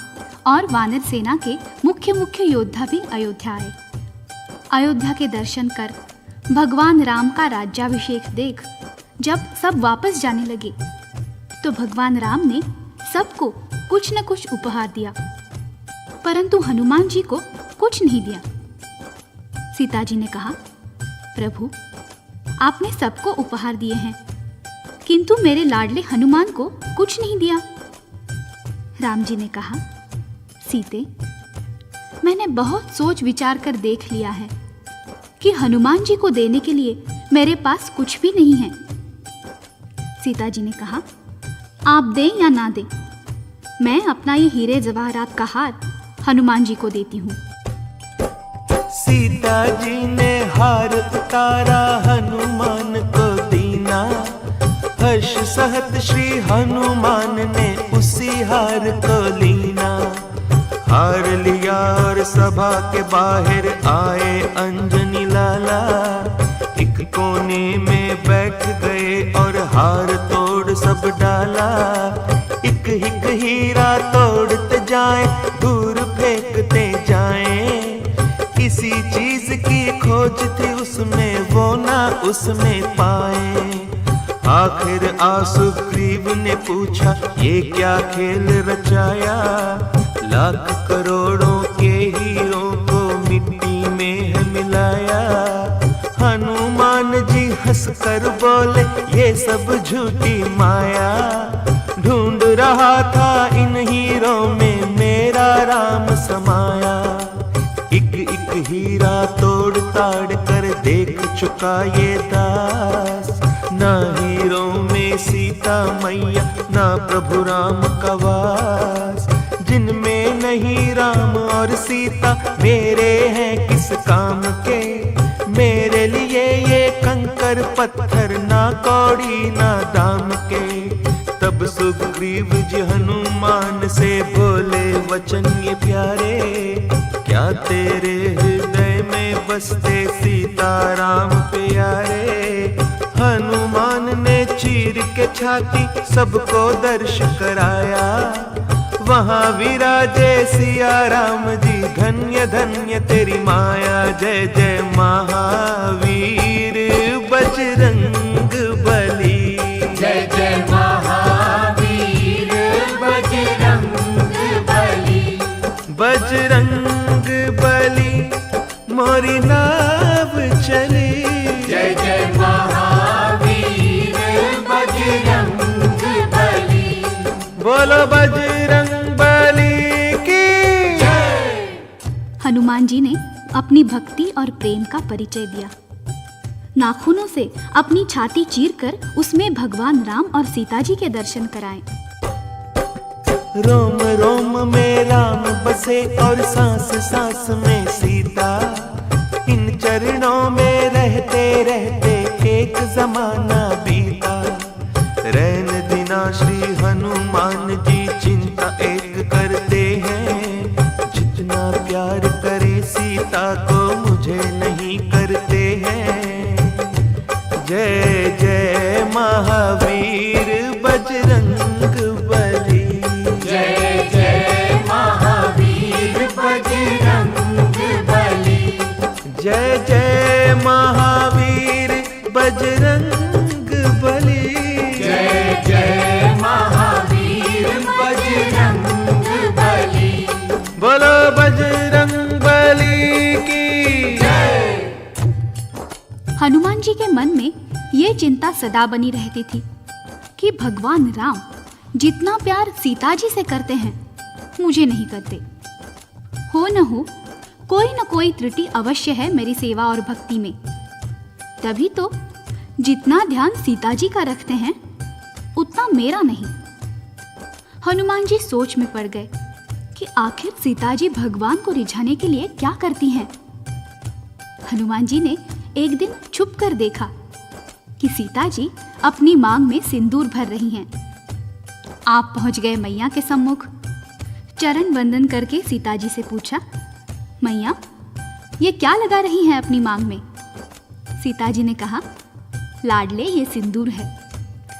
और वानर सेना के मुख्य मुख्य योद्धा भी अयोध्या आए। अयोध्या के दर्शन कर, भगवान राम का राज्याभिषेक देख जब सब वापस जाने लगे तो भगवान राम ने सबको कुछ न कुछ उपहार दिया, परंतु हनुमान जी को कुछ नहीं दिया। सीता जी ने कहा, प्रभु, आपने सबको उपहार दिए हैं, किंतु मेरे लाडले हनुमान को कुछ नहीं दिया। राम जी ने कहा, सीते, मैंने बहुत सोच विचार कर देख लिया है कि हनुमान जी को देने के लिए मेरे पास कुछ भी नहीं है। सीता जी ने कहा, आप दें या ना दें, मैं अपना ये हीरे जवाहरात का हार हनुमान जी को देती हूँ। सीता जी ने हार उतारा, हनुमान को दीना। हर्ष सहत श्री हनुमान ने उसी हार को लीना। हार लिया और सभा के बाहर आए अंजनी लाला। एक कोने में बैठ गए और हार तोड़ सब डाला। एक एक हीरा तोड़ते जाए, दूर फेंकते जाए। किसी चीज की खोज थी उसमें, वो ना उसमें पाए। आखिर सुग्रीव ने पूछा, ये क्या खेल रचाया। लाख करोड़ों के हीरों को मिट्टी में है मिलाया। हनुमान जी हंसकर बोले, ये सब झूठी माया। ढूंढ रहा था इन हीरों में मेरा राम समाया। एक एक हीरा तोड़ ताड़ कर देख चुका ये दास। ना हीरों में सीता मैया, ना प्रभु राम का वास। जिनमें नहीं राम और सीता, मेरे हैं किस काम के। मेरे लिए ये कंकर पत्थर, ना कौड़ी ना दाम के। तब सुग्रीव जी हनुमान से बोले वचन ये प्यारे। क्या तेरे हृदय में बसते सीता राम प्यारे। हनुमान ने चीर के छाती सबको दर्श कराया। वहाँ विराजे सिया राम जी, धन्य धन्य तेरी माया। जय जय महावीर बजरंग बली। जय जय महावीर बजरंग बली। बजरंग बली मोरी नाव चली। जय जय महावीर बजरंग बली। बोलो बजरंग बली की। हनुमान जी ने अपनी भक्ति और प्रेम का परिचय दिया। नाखूनों से अपनी छाती चीरकर उसमें भगवान राम और सीता जी के दर्शन कराएं। रोम रोम में राम बसे और सांस सांस में सीता। इन चरणों में रहते रहते एक जमाना बीता। रैन दिना श्री हनुमान जी चिंता एक करते हैं। जितना प्यार करे सीता को मुझे नहीं करते हैं। जय जय महावीर बजरंग बली। जय जय महावीर बजरंग बली। जय जय महावीर बजरंग बली। जय जय महावीर बजरंग बली। बोलो बजरंग बली की। हनुमान जी के मन में ये चिंता सदा बनी रहती थी कि भगवान राम जितना प्यार सीता जी से करते हैं, मुझे नहीं करते। हो न कोई त्रुटि अवश्य है मेरी सेवा और भक्ति में। तभी तो जितना ध्यान सीता जी का रखते हैं, उतना मेरा नहीं। हनुमान जी सोच में पड़ गए कि आखिर सीता जी भगवान को रिझाने के लिए क्या करती हैं। हनुमान जी ने एक दिन छुप कर देखा कि सीता जी अपनी मांग में सिंदूर भर रही हैं। आप पहुंच गए मैया के सम्मुख। चरण वंदन करके सीता जी से पूछा, मैया ये क्या लगा रही हैं अपनी मांग में? सीता जी ने कहा, लाडले ये सिंदूर है,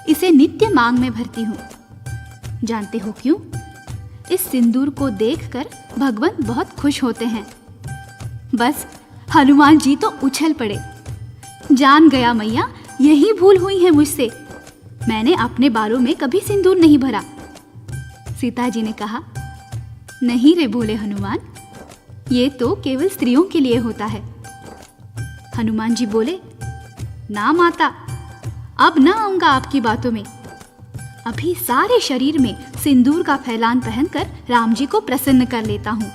इसे नित्य मांग में भरती हूँ। जानते हो क्यों? इस सिंदूर को देखकर भगवान बहुत खुश होते हैं। बस हनुमान जी तो उछल पड़े, जान गया मैया, यही भूल हुई है मुझसे, मैंने अपने बालों में कभी सिंदूर नहीं भरा। सीता जी ने कहा, नहीं रे भोले हनुमान, ये तो केवल स्त्रियों के लिए होता है। हनुमान जी बोले, ना माता, अब ना आऊंगा आपकी बातों में, अभी सारे शरीर में सिंदूर का फैलान पहनकर राम जी को प्रसन्न कर लेता हूँ।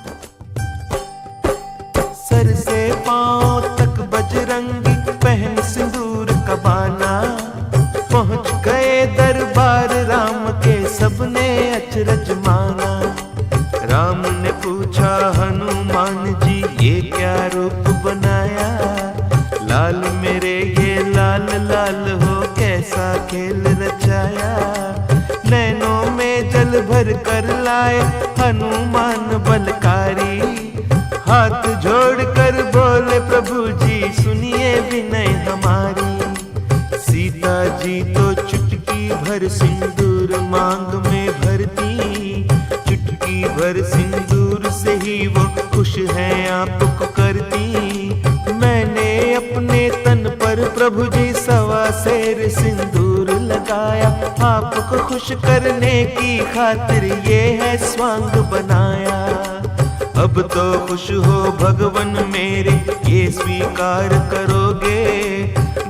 सर से पांव तक बजरंगी पहन सिंदूर का बाना, पहुंच गए दरबार राम के, सबने अचरज माना। राम ने पूछा, हनुमान जी ये क्या रूप बनाया? लाल मेरे ये लाल लाल हो, कैसा खेल रचाया? नैनों में जल भर कर लाए हनुमान बलकारी, हाथ जोड़कर बोले प्रभु जी सुनिए विनय हमारी। सीता जी तो चुटकी भर सिंदूर मांग में भरती, चुटकी भर सिंदूर से ही वो खुश हैं आपको करती। मैंने अपने तन पर प्रभु जी 1.25 सेर सिंदूर लगाया, आपको खुश करने की खातिर ये है स्वांग बनाया। अब तो खुश हो भगवन मेरे, ये स्वीकार करोगे,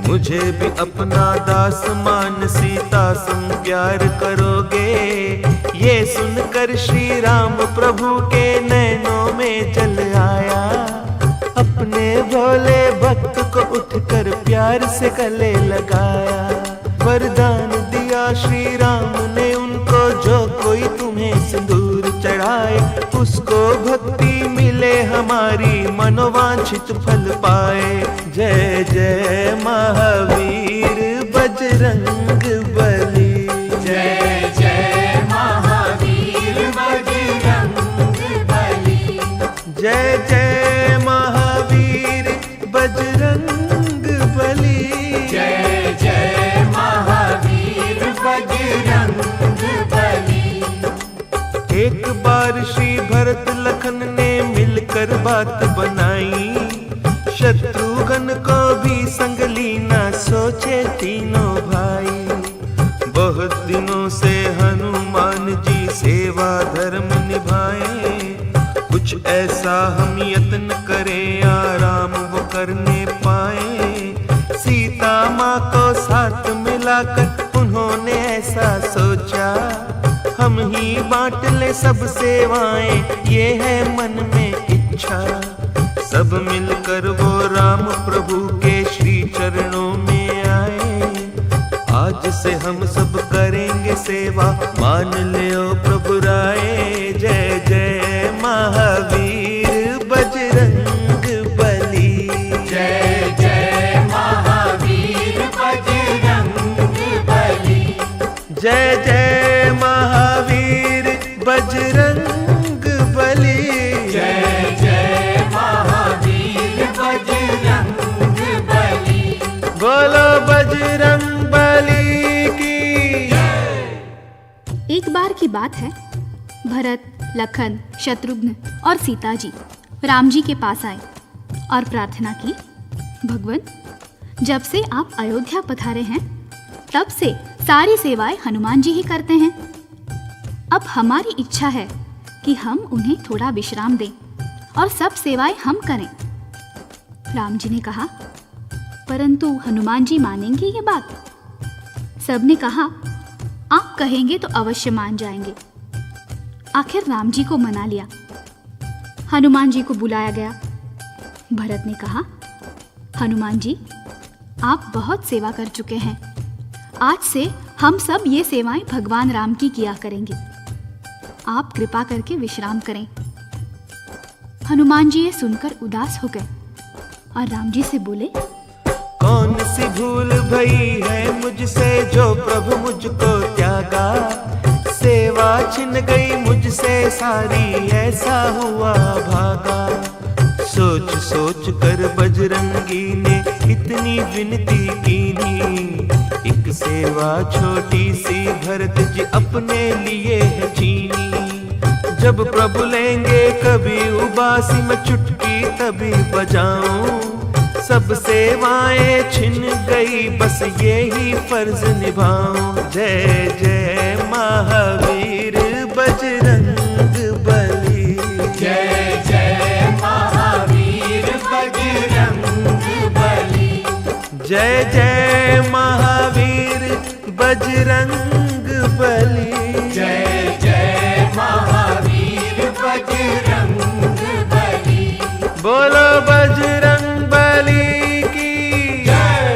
मुझे भी अपना दास मान सीता संग प्यार करोगे। ये सुनकर श्री राम प्रभु के नैनों में जल आया, अपने भोले भक्त को उठकर प्यार से गले लगाया। वरदान दिया श्री राम ने उनको, जो कोई तुम्हें सिंदूर चढ़ाए, उसको भक्ति मिले हमारी, मनोवांछित फल पाए। जय जय महावीर बजरंग बली, जय जय महावीर बजरंग बली, जय जय महावीर बजरंग बली, जय जय महावीर बजरंग बली। एक बार श्री भरत लखन ने मिलकर बात बनाई, शत्रुघ्न को भी संग लीना सोचे तीनों भाई। बहुत दिनों से हनुमान जी सेवा धर्म निभाए, कुछ ऐसा हम यत्न करें आराम वो करने पाए। सीता माँ को साथ मिलाकर उन्होंने ऐसा सोचा, हम ही बांट ले सब सेवाएं, ये है मन में इच्छा। सब मिलकर वो राम प्रभु के श्री चरणों में आए, आज से हम सब करेंगे सेवा, मान ले ओ प्रभु राय। जय जय महावीर बजरंग बली, जय जय महावीर बजरंग बली, जय जय महावीर बजरंग बली, जय जय महावीर बजरंग बली। बोलो बजरंग बली की। एक बार की बात है, भरत, लखन, शत्रुघ्न और सीता जी राम जी के पास आए और प्रार्थना की, भगवान जब से आप अयोध्या पधारे हैं तब से सारी सेवाएं हनुमान जी ही करते हैं। अब हमारी इच्छा है कि हम उन्हें थोड़ा विश्राम दें और सब सेवाएं हम करें। राम जी ने कहा, परंतु हनुमान जी मानेंगे ये बात? सबने कहा, आप कहेंगे तो अवश्य मान जाएंगे। आखिर राम जी को मना लिया। हनुमान जी को बुलाया गया। भरत ने कहा, हनुमान जी आप बहुत सेवा कर चुके हैं, आज से हम सब ये सेवाएं भगवान राम की किया करेंगे, आप कृपा करके विश्राम करें। हनुमान जी ये सुनकर उदास हो गए और राम जी से बोले, कौन सी भूल भई है मुझसे जो प्रभु मुझको त्यागा। सेवा छिन गई मुझसे सारी, ऐसा हुआ भागा। सोच सोच कर बजरंगी ने इतनी विनती कीनी, एक सेवा छोटी सी भरत जी अपने लिए है चीनी। जब प्रभु लेंगे कभी उबासी, मैं चुटकी तभी बजाऊं। सब सेवाएं छिन गई, बस यही फर्ज निभाऊं। जय जय महावीर बजरंग बली, जय जय महावीर बजरंग बली, जय जय महावीर बजरंग बली, जय जय महावीर बजरंग बली। बोलो बजरंग बली की जय।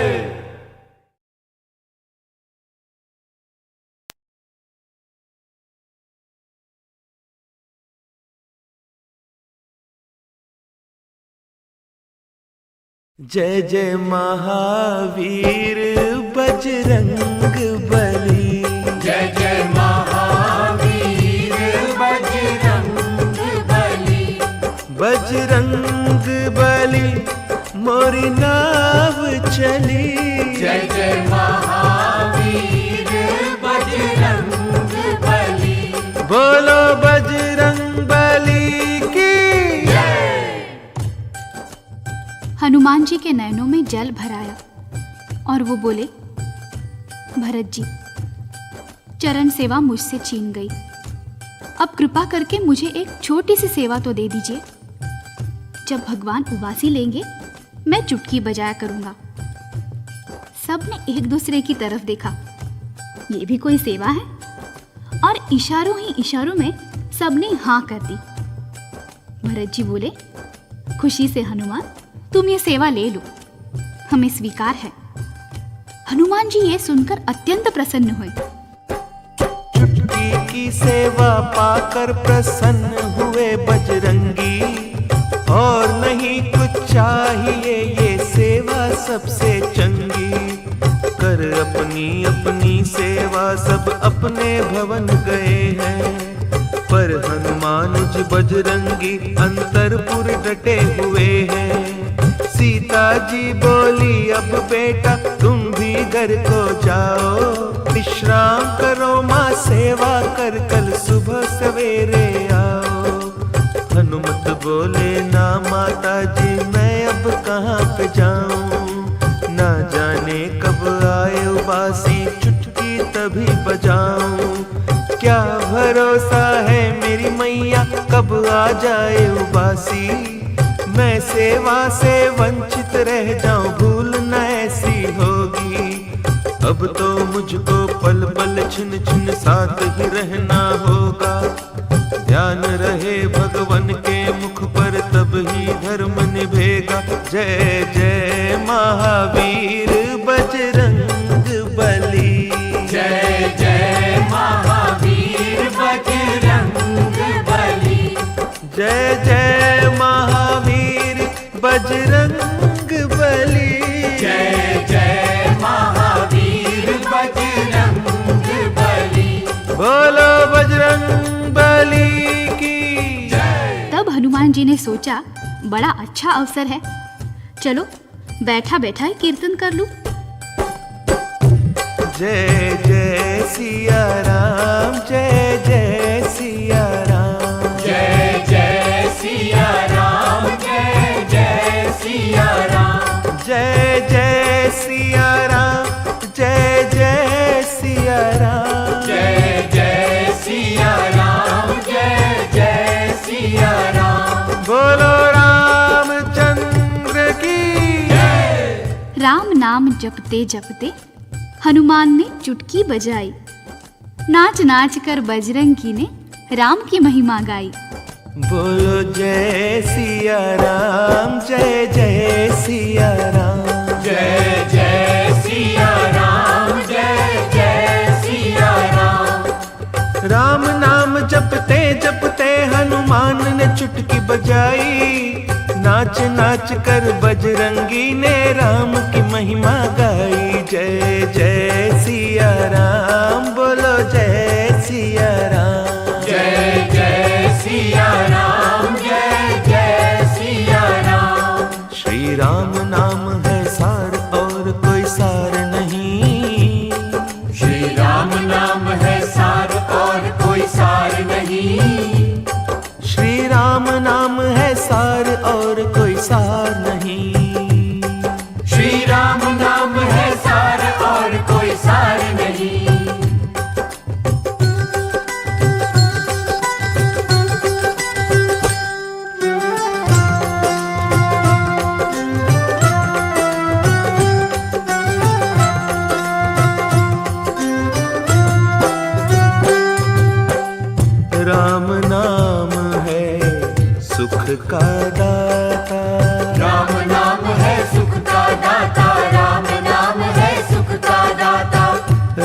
जय जय महावीर बजरंग बली, जय जय महावीर बजरंग बली, बजरंग बली मोरी नाव चली। जय जय महावीर बजरंग बली। बोलो बजरंग बली की जय। हनुमान जी के नयनों में जल भर आया और वो बोले, भरत जी, चरण सेवा मुझसे छीन गई, अब कृपा करके मुझे एक छोटी सी सेवा तो दे दीजिए। जब भगवान उबासी लेंगे मैं चुटकी बजाया करूंगा। सबने एक दूसरे की तरफ देखा, ये भी कोई सेवा है? और इशारों ही इशारों में सबने हाँ कर दी। भरत जी बोले, खुशी से हनुमान, तुम ये सेवा ले लो, हमें स्वीकार है। हनुमान जी ये सुनकर अत्यंत प्रसन्न हुए। चुटकी की सेवा पाकर प्रसन्न हुए बजरंगी, और नहीं कुछ चाहिए ये सेवा सबसे चंगी। कर अपनी अपनी सेवा सब अपने भवन गए हैं, पर हनुमान जी बजरंगी अंतरपुर डटे हुए हैं। सीता जी बोली, अब बेटा तुम भी घर को जाओ, विश्राम करो माँ सेवा कर, कल सुबह सवेरे आओ। हनुमत बोले, ना माता जी मैं अब कहाँ पे जाऊं, ना जाने कब आए उबासी, चुटकी तभी बजाऊं। क्या भरोसा है मेरी मैया कब आ जाए उबासी, मैं सेवा से वंचित रह जाऊं, भूल न ऐसी होगी। अब तो मुझको पल पल छिन छिन साथ ही रहना होगा, ध्यान रहे भगवान के मुख पर तब ही धर्म निभेगा। जय जय महावीर बजरंग बली, जय जय महावीर बजरंग बली, जय जय महावीर बजरंग बली, जय जय महावीर बजरंग बली। बोलो बजरंग बली की जय। तब हनुमान जी ने सोचा, बड़ा अच्छा अवसर है, चलो बैठा बैठा ही कीर्तन कर लूं। जय जय सिया राम, जय जय सिया राम, जय जय सिया राम, जय जय सिया राम, जय जय सिया राम, जय जय सिया राम, जय जय सिया राम, जय जय सिया राम। बोलो रामचंद्र की जय। राम नाम जपते जपते हनुमान ने चुटकी बजाई, नाच नाच कर बजरंगी ने राम की महिमा गाई। बोलो जय सिया राम, जय जय सिया राम, जय जय सिया राम, जय जय सिया राम। राम नाम जपते जपते हनुमान ने चुटकी बजाई, नाच नाच कर बजरंगी ने राम की महिमा गाई। जय जय सिया राम, बोलो जय सिया राम नाम है सार और कोई सार नहीं। श्री राम नाम है सार और कोई सार नहीं। राम नाम है सुख का दाता। राम नाम है सुख का दाता। राम नाम है सुख का दाता।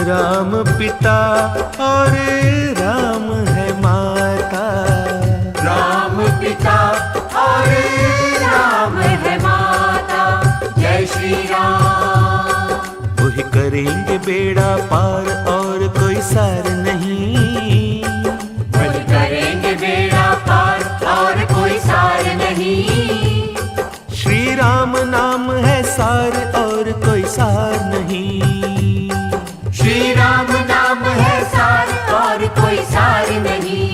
राम पिता और राम है माता। राम पिता और राम है माता। जय श्री राम। वही करेंगे बेड़ा पार और कोई सार नहीं। वही करेंगे बेड़ा पार और कोई सार नहीं। श्री राम नाम है सार और कोई सार नहीं। श्री राम नाम है सार और कोई सार नहीं।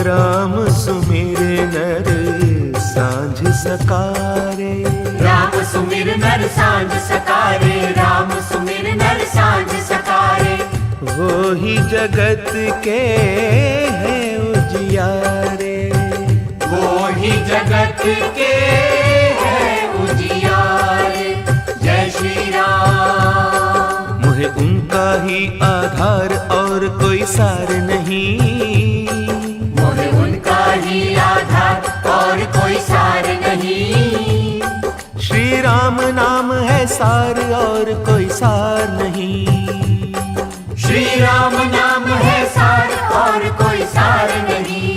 राम सुमिर नर सांझ सकारे। राम सुमिर नर सांझ सकारे। राम सुमिर नर सांझ सकारे। वो ही जगत के है उजियारे। वो ही जगत के है उजियारे। जय श्री राम। मुझे उनका ही आधार और कोई सार नहीं। मोहे उनका ही आधार और कोई सार नहीं। श्री राम नाम है सार और कोई सार नहीं। श्री राम नाम है सार और कोई सार नहीं।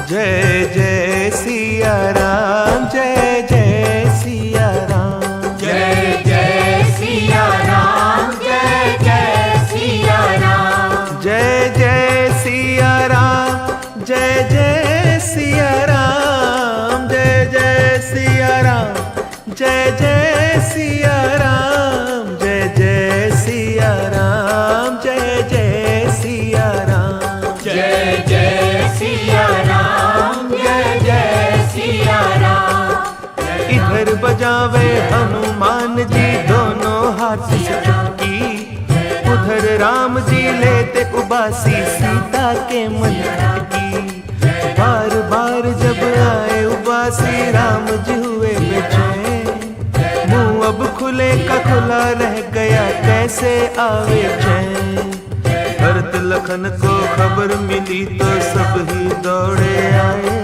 जय जय सिया राम। जय जय सिया राम। जय जय सिया राम। जय जय सिया राम। जय जय सिया राम। जय जय सिया राम। जय जय सिया राम। जय जय सिया राम। जय जय सिया राम। जय जय सिया राम। जय जय सिया राम। जय जय सिया राम। इधर बजावे हनुमान जी दोनों हाथ से चुटकी। उधर राम जी लेते उबासी सीता के मन की। बार बार जब आए उबासी राम जी हुए बेचैन। मुंह अब खुले का खुला रह गया कैसे आवे चैन। भरत लखन को खबर मिली तो सब ही दौड़े आए।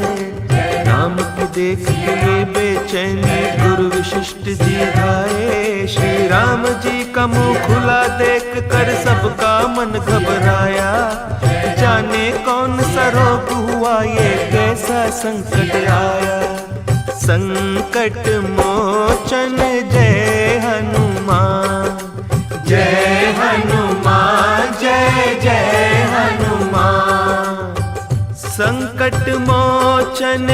राम की देख के ये बेचैनी गुरु वशिष्ठ जी धाये। श्री राम जी का मुंह खुला देख कर सबका मन घबराया। जाने कौन सा रोग हुआ ये कैसा संकट आया। संकट मोचन जय हनुमान। जय हनुमान। जय जय हनुमान। संकट मोचन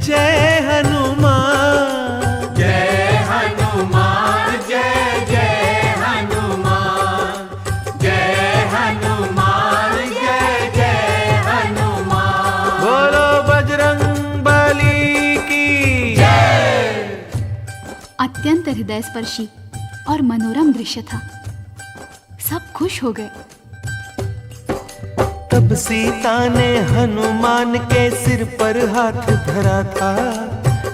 जय हनुमान। जय हनुमान। जय जय हनुमान। जय हनुमान। जय जय हनुमान। बोलो बजरंग बली की जय। अत्यंत हृदयस्पर्शी और मनोरम दृश्य था। सब खुश हो गए। तब सीता ने हनुमान के सिर पर हाथ धरा था।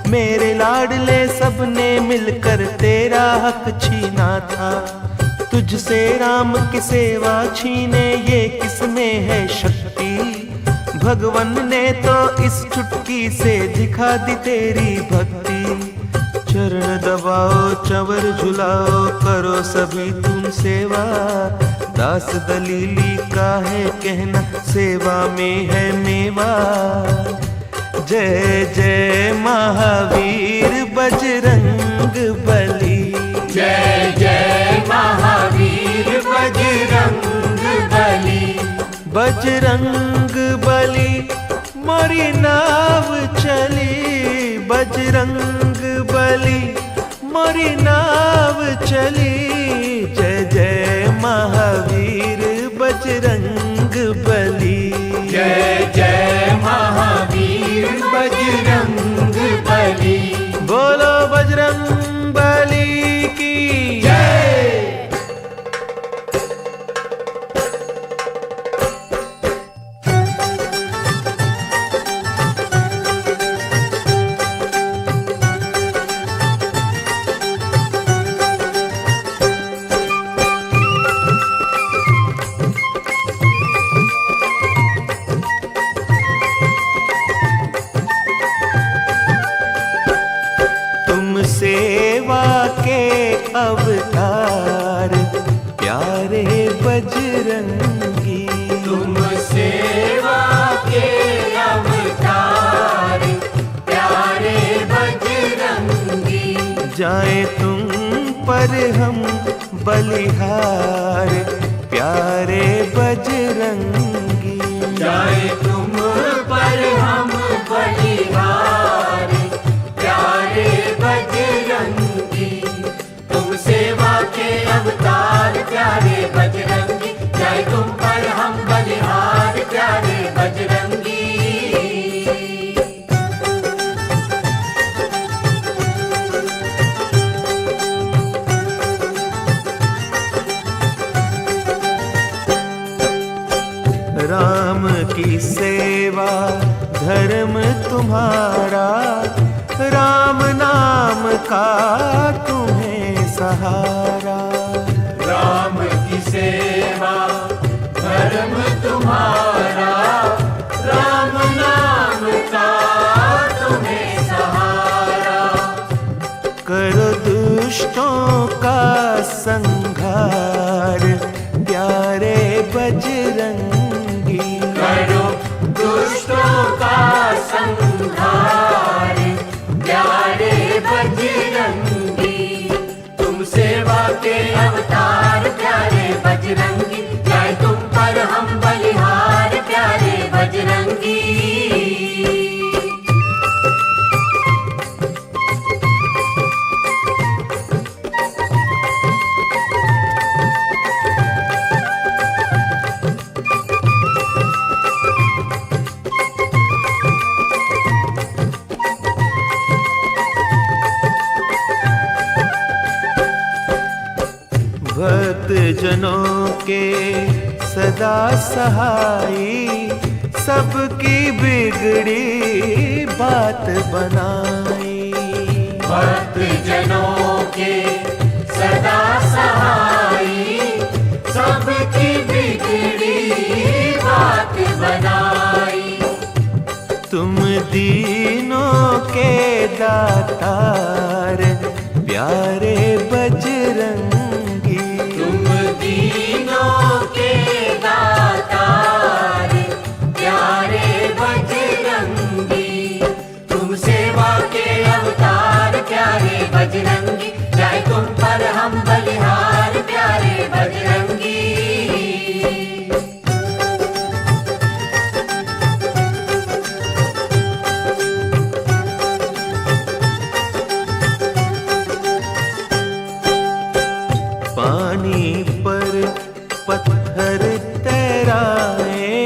मेरे लाडले सबने मिलकर तेरा हक छीना था। तुझसे राम की सेवा छीने ये किसमें है शक्ति। भगवन ने तो इस चुटकी से दिखा दी तेरी भक्ति। चरण दबाओ चंवर झुलाओ करो सभी तुम सेवा। दास दलीली का है कहना सेवा में है मेवा। जय जय महावीर बजरंग बली। जय जय महावीर बजरंग बली। बजरंग बली मोरी नाव चली, बजरंग बली मोरी नाव चली। जय जय महावीर बजरंग बली, जय जय महावीर बजरंग बली। बोलो बजरंग बली की जय। सेवा के अवतार प्यारे बजरंगी, तुम सेवा के अवतार प्यारे बजरंगी। जाए तुम पर हम बलिहार प्यारे बजरंगी, जाए तुम पर हम बलिहार प्यारे बजरंगी। तुम सेवा के अवतार प्यारे बजरंगी, जाए तुम पर हम बलिहार प्यारे बजरंगी। राम की सेवा धर्म तुम्हारा, राम नाम का तुम्हें सहारा। राम की सेवा धर्म तुम्हारा, राम नाम का तुम्हें सहारा। करो दुष्टों का संहार प्यारे बजरंगी, करो दुष्टों का संहार प्यारे बजरंगी। तुम सेवा के अवतार प्यारे बजरंगी, जाए तुम पर हम बलिहार प्यारे बजरंगी। भक्त जनों के सदा सहाई, सबकी बिगड़ी बात बनाई। भक्त जनों के सदा सहाई, सबकी बिगड़ी बात बनाई। तुम दीनों के दातार प्यारे बजरंगी, तुम दीनों के दातार प्यारे बजरंगी। तुम सेवा के अवतार प्यारे बजरंगी, जाए तुम पर हम बलिहार प्यारे बजरंगी। पानी पर पत्थर तैराए,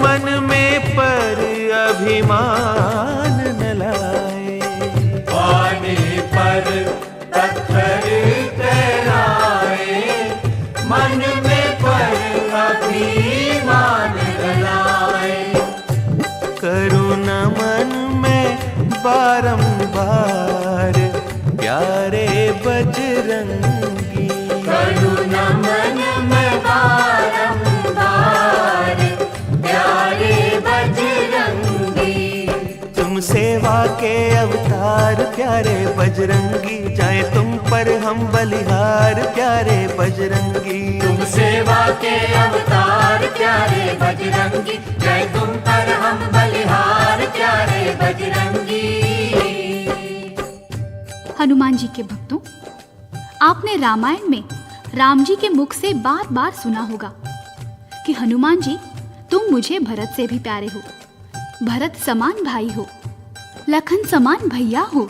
मन में पर अभिमान न लाए। पानी पर पत्थर तैराए, मन में पर अभिमान न लाए। करुणा मन में बारंबार प्यारे बजरंगी, करुणा मन में बारंबार प्यारे बजरंगी। तुम सेवा के अवतार प्यारे बजरंगी, जाए तुम पर हम बलिहार प्यारे बजरंगी। तुम सेवा के अवतार प्यारे बजरंगी, जाए तुम पर हम बलिहार प्यारे बजरंगी। हनुमान जी के भक्तों, आपने रामायण में राम जी के मुख से बार बार सुना होगा कि हनुमान जी तुम मुझे भरत से भी प्यारे हो, भरत समान भाई हो, लखन समान भैया हो।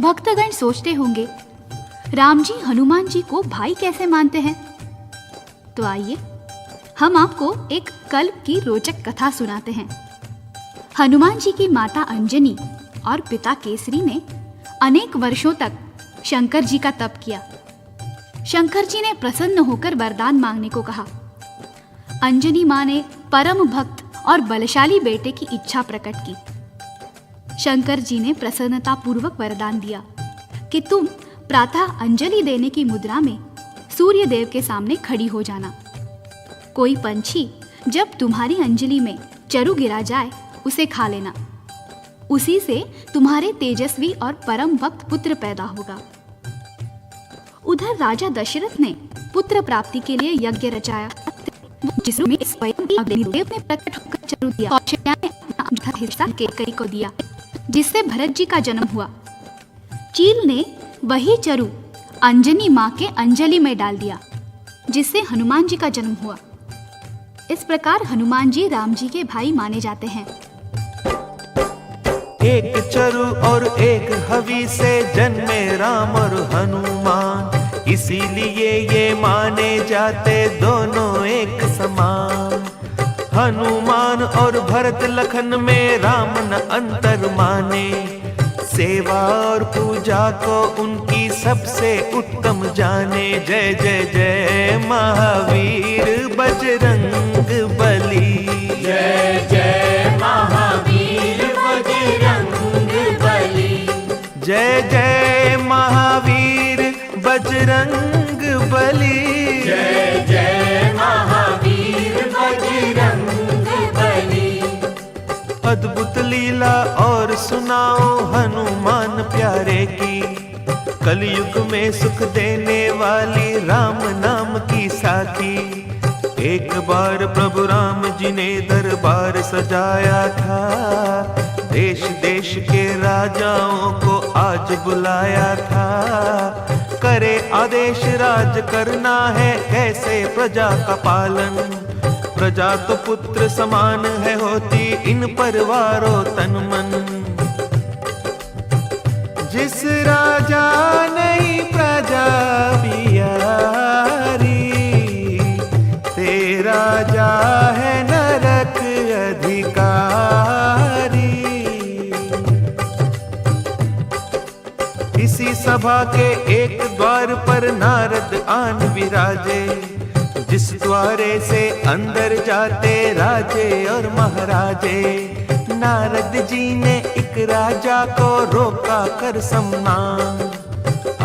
भक्तगण सोचते होंगे, राम जी हनुमान जी को भाई कैसे मानते हैं? तो आइए हम आपको एक कल्प की रोचक कथा सुनाते हैं। हनुमान जी की माता अंजनी और पिता केसरी ने अनेक वर्षों तक शंकर जी का तप किया। शंकर जी ने प्रसन्न होकर वरदान मांगने को कहा। अंजनी मां ने परम भक्त और बलशाली बेटे की इच्छा प्रकट की। शंकर जी ने प्रसन्नता पूर्वक वरदान दिया कि तुम प्रातः अंजलि देने की मुद्रा में सूर्य देव के सामने खड़ी हो जाना। कोई पंछी जब तुम्हारी अंजलि में चरु गिरा जाए उसे खा लेना, उसी से तुम्हारे तेजस्वी और परम भक्त पुत्र पैदा होगा। उधर राजा दशरथ ने पुत्र प्राप्ति के लिए यज्ञ रचाया, जिसमें स्वयं अग्निदेव ने प्रकट होकर चरु दिया। कौशल्या ने अपना आधा हिस्सा केकई को दिया, जिससे भरत जी का जन्म हुआ। चील ने वही चरु अंजनी मां के अंजलि में डाल दिया, जिससे हनुमान जी का जन्म हुआ। इस प्रकार हनुमान जी राम जी के भाई माने जाते हैं। एक चरु और एक हवि से जन्मे राम और हनुमान, इसीलिए ये माने जाते दोनों एक समान। हनुमान और भरत लखन में राम न अंतर माने, सेवा और पूजा को उनकी सबसे उत्तम जाने। जय जय जय महावीर बजरंग बली, जय जय महावीर बजरंग बली, जय जय महावीर बजरंग बली, जय जय महावीर बजरंग बली। अद्भुत लीला और सुनाओ हनुमान प्यारे की, कलयुग में सुख देने वाली राम नाम की साखी। एक बार प्रभु राम जी ने दरबार सजाया था, देश देश के राजाओं को आज बुलाया था। करे आदेश राज करना है कैसे प्रजा का पालन, प्रजा तो पुत्र समान है होती इन परवारों तन मन। जिस राजा नहीं प्रजा प्यारी, ते राजा है नरक अधिकारी। इसी सभा के एक द्वार पर नारद आन विराजे, जिस द्वारे से अंदर जाते राजे और महाराजे। नारद जी ने एक राजा को रोका कर सम्मान,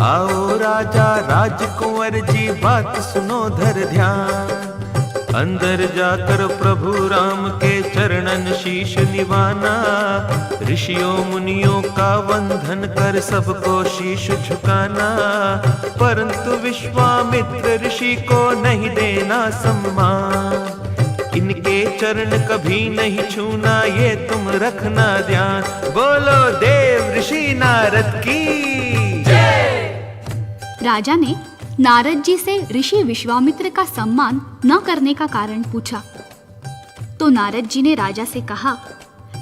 आओ राजा राजकुंवर जी बात सुनो धर ध्यान। अंदर जाकर प्रभु राम के चरणन शीश निवाना, ऋषियों मुनियों का वंदन कर सबको शीश झुकाना। परंतु विश्वामित्र ऋषि को नहीं देना सम्मान, इनके चरण कभी नहीं छूना ये तुम रखना ध्यान। बोलो देव ऋषि नारद की जय। राजा ने नारद जी से ऋषि विश्वामित्र का सम्मान न करने का कारण पूछा, तो नारद जी ने राजा से कहा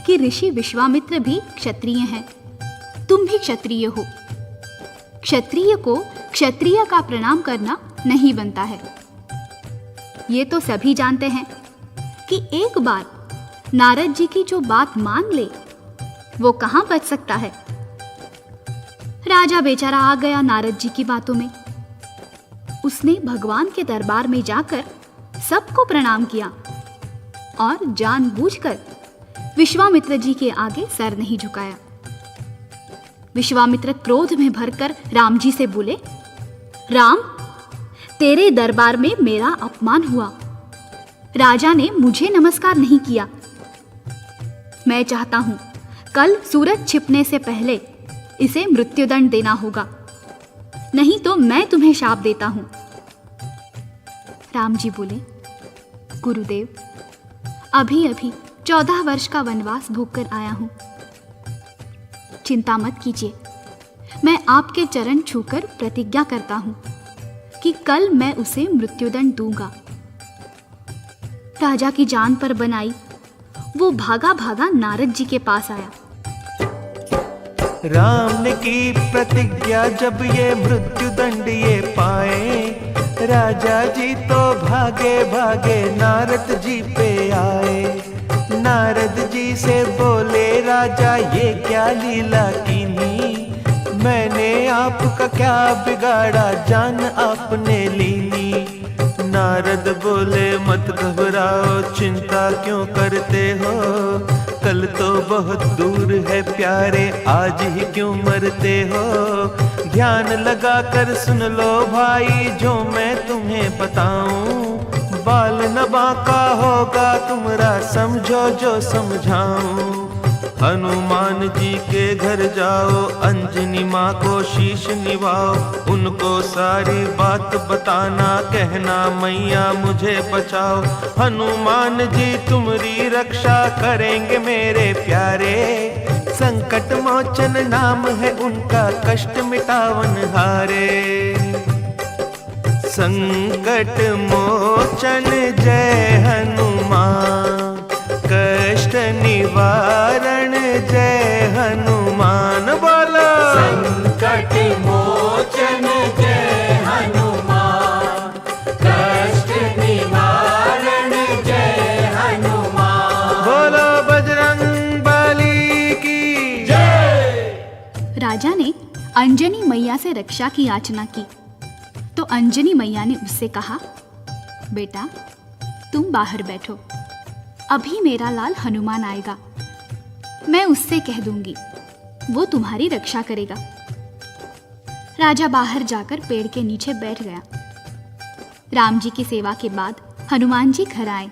कि ऋषि विश्वामित्र भी क्षत्रिय हैं, तुम भी क्षत्रिय हो। क्षत्रिय को क्षत्रिय का प्रणाम करना नहीं बनता है। ये तो सभी जानते हैं कि एक बार नारद जी की जो बात मान ले वो कहां बच सकता है। राजा बेचारा आ गया नारद जी की बातों में। उसने भगवान के दरबार में जाकर सबको प्रणाम किया और जानबूझकर विश्वामित्र जी के आगे सर नहीं झुकाया। विश्वामित्र क्रोध में भरकर राम जी से बोले, राम, तेरे दरबार में मेरा अपमान हुआ। राजा ने मुझे नमस्कार नहीं किया। मैं चाहता हूं कल सूरज छिपने से पहले इसे मृत्युदंड देना होगा, नहीं तो मैं तुम्हें शाप देता हूं। राम जी बोले, गुरुदेव, अभी अभी 14 वर्ष का वनवास भोगकर आया हूं। चिंता मत कीजिए, मैं आपके चरण छूकर प्रतिज्ञा करता हूं कि कल मैं उसे मृत्युदंड दूंगा। राजा की जान पर बनाई, वो भागा भागा नारद जी के पास आया। राम ने की प्रतिज्ञा जब ये मृत्यु दंड ये पाए, राजा जी तो भागे भागे नारद जी पे आए। नारद जी से बोले राजा ये क्या लीला कीनी, मैंने आपका क्या बिगाड़ा जान आपने लीनी। नारद बोले मत घबराओ चिंता क्यों करते हो, कल तो बहुत दूर है प्यारे आज ही क्यों मरते हो। ध्यान लगा कर सुन लो भाई जो मैं तुम्हें बताऊं, बाल न बांका होगा तुम्हारा समझो जो समझाऊं। हनुमान जी के घर जाओ, अंजनी माँ को शीश निभाओ, उनको सारी बात बताना कहना मैया मुझे बचाओ। हनुमान जी तुम्हारी रक्षा करेंगे मेरे प्यारे, संकट मोचन नाम है उनका कष्ट मिटावन हारे। संकट मोचन जय हनुमान, कष्ट निवारण जय हनुमान। बोलो संकट मोचन जय हनुमान, कष्ट निवारण जय हनुमान। बोलो बजरंग बली की जय। राजा ने अंजनी मैया से रक्षा की याचना की तो अंजनी मैया ने उससे कहा, बेटा तुम बाहर बैठो, अभी मेरा लाल हनुमान आएगा, मैं उससे कह दूंगी, वो तुम्हारी रक्षा करेगा। राजा बाहर जाकर पेड़ के नीचे बैठ गया। राम जी की सेवा के बाद हनुमान जी घर आए,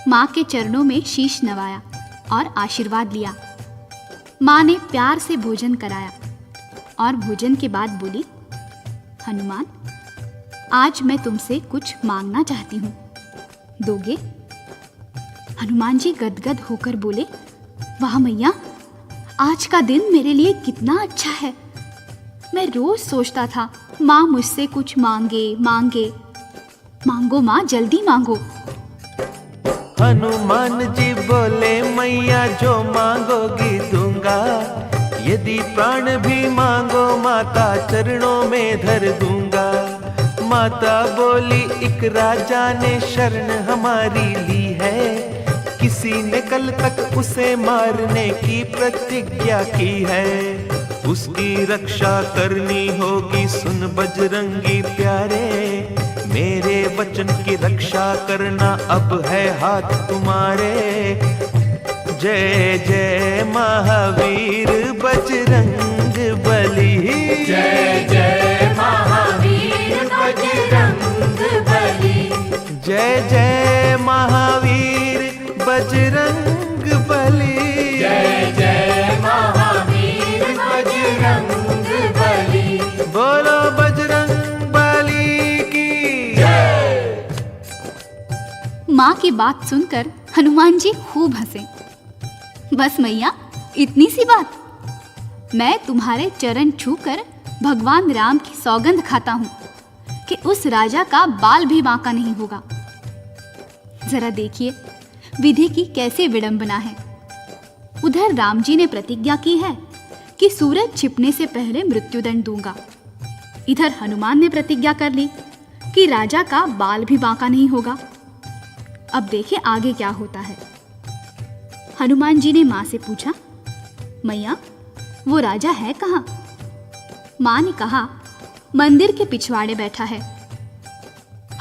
माँ के चरणों में शीश नवाया और आशीर्वाद लिया। माँ ने प्यार से भोजन कराया और भोजन के बाद बोली, हनुमान आज मैं तुमसे कुछ मांगना चाहती हूँ, दोगे? हनुमान जी गदगद होकर बोले, वाह मैया, आज का दिन मेरे लिए कितना अच्छा है। मैं रोज सोचता था माँ मुझसे कुछ मांगे मांगे। मांगो माँ, जल्दी मांगो। हनुमान जी बोले मैया जो मांगोगी दूंगा, यदि प्राण भी मांगो माता चरणों में धर दूंगा। माता बोली एक राजा ने शरण हमारी ली है, किसी ने कल तक उसे मारने की प्रतिज्ञा की है, उसकी रक्षा करनी होगी सुन बजरंगी प्यारे। मेरे वचन की रक्षा करना अब है हाथ तुम्हारे। जय जय महावीर बजरंग बली, जय जय महावीर बजरंग बली, जय जय महावीर बजरंग बली, जय जय महावीर बजरंग बली। बोलो बजरंग बली की जय। माँ की बात सुनकर हनुमान जी खूब हंसे। बस मैया, इतनी सी बात? मैं तुम्हारे चरण छूकर भगवान राम की सौगंध खाता हूँ कि उस राजा का बाल भी बांका नहीं होगा। जरा देखिए विधि की कैसे विडंबना है। उधर राम जी ने प्रतिज्ञा की है कि सूरज छिपने से पहले मृत्युदंड दूंगा। इधर हनुमान ने प्रतिज्ञा कर ली कि राजा का बाल भी बांका नहीं होगा। अब देखिए आगे क्या होता है। हनुमान जी ने माँ से पूछा, मैया वो राजा है कहाँ? माँ ने कहा, मंदिर के पिछवाड़े बैठा है।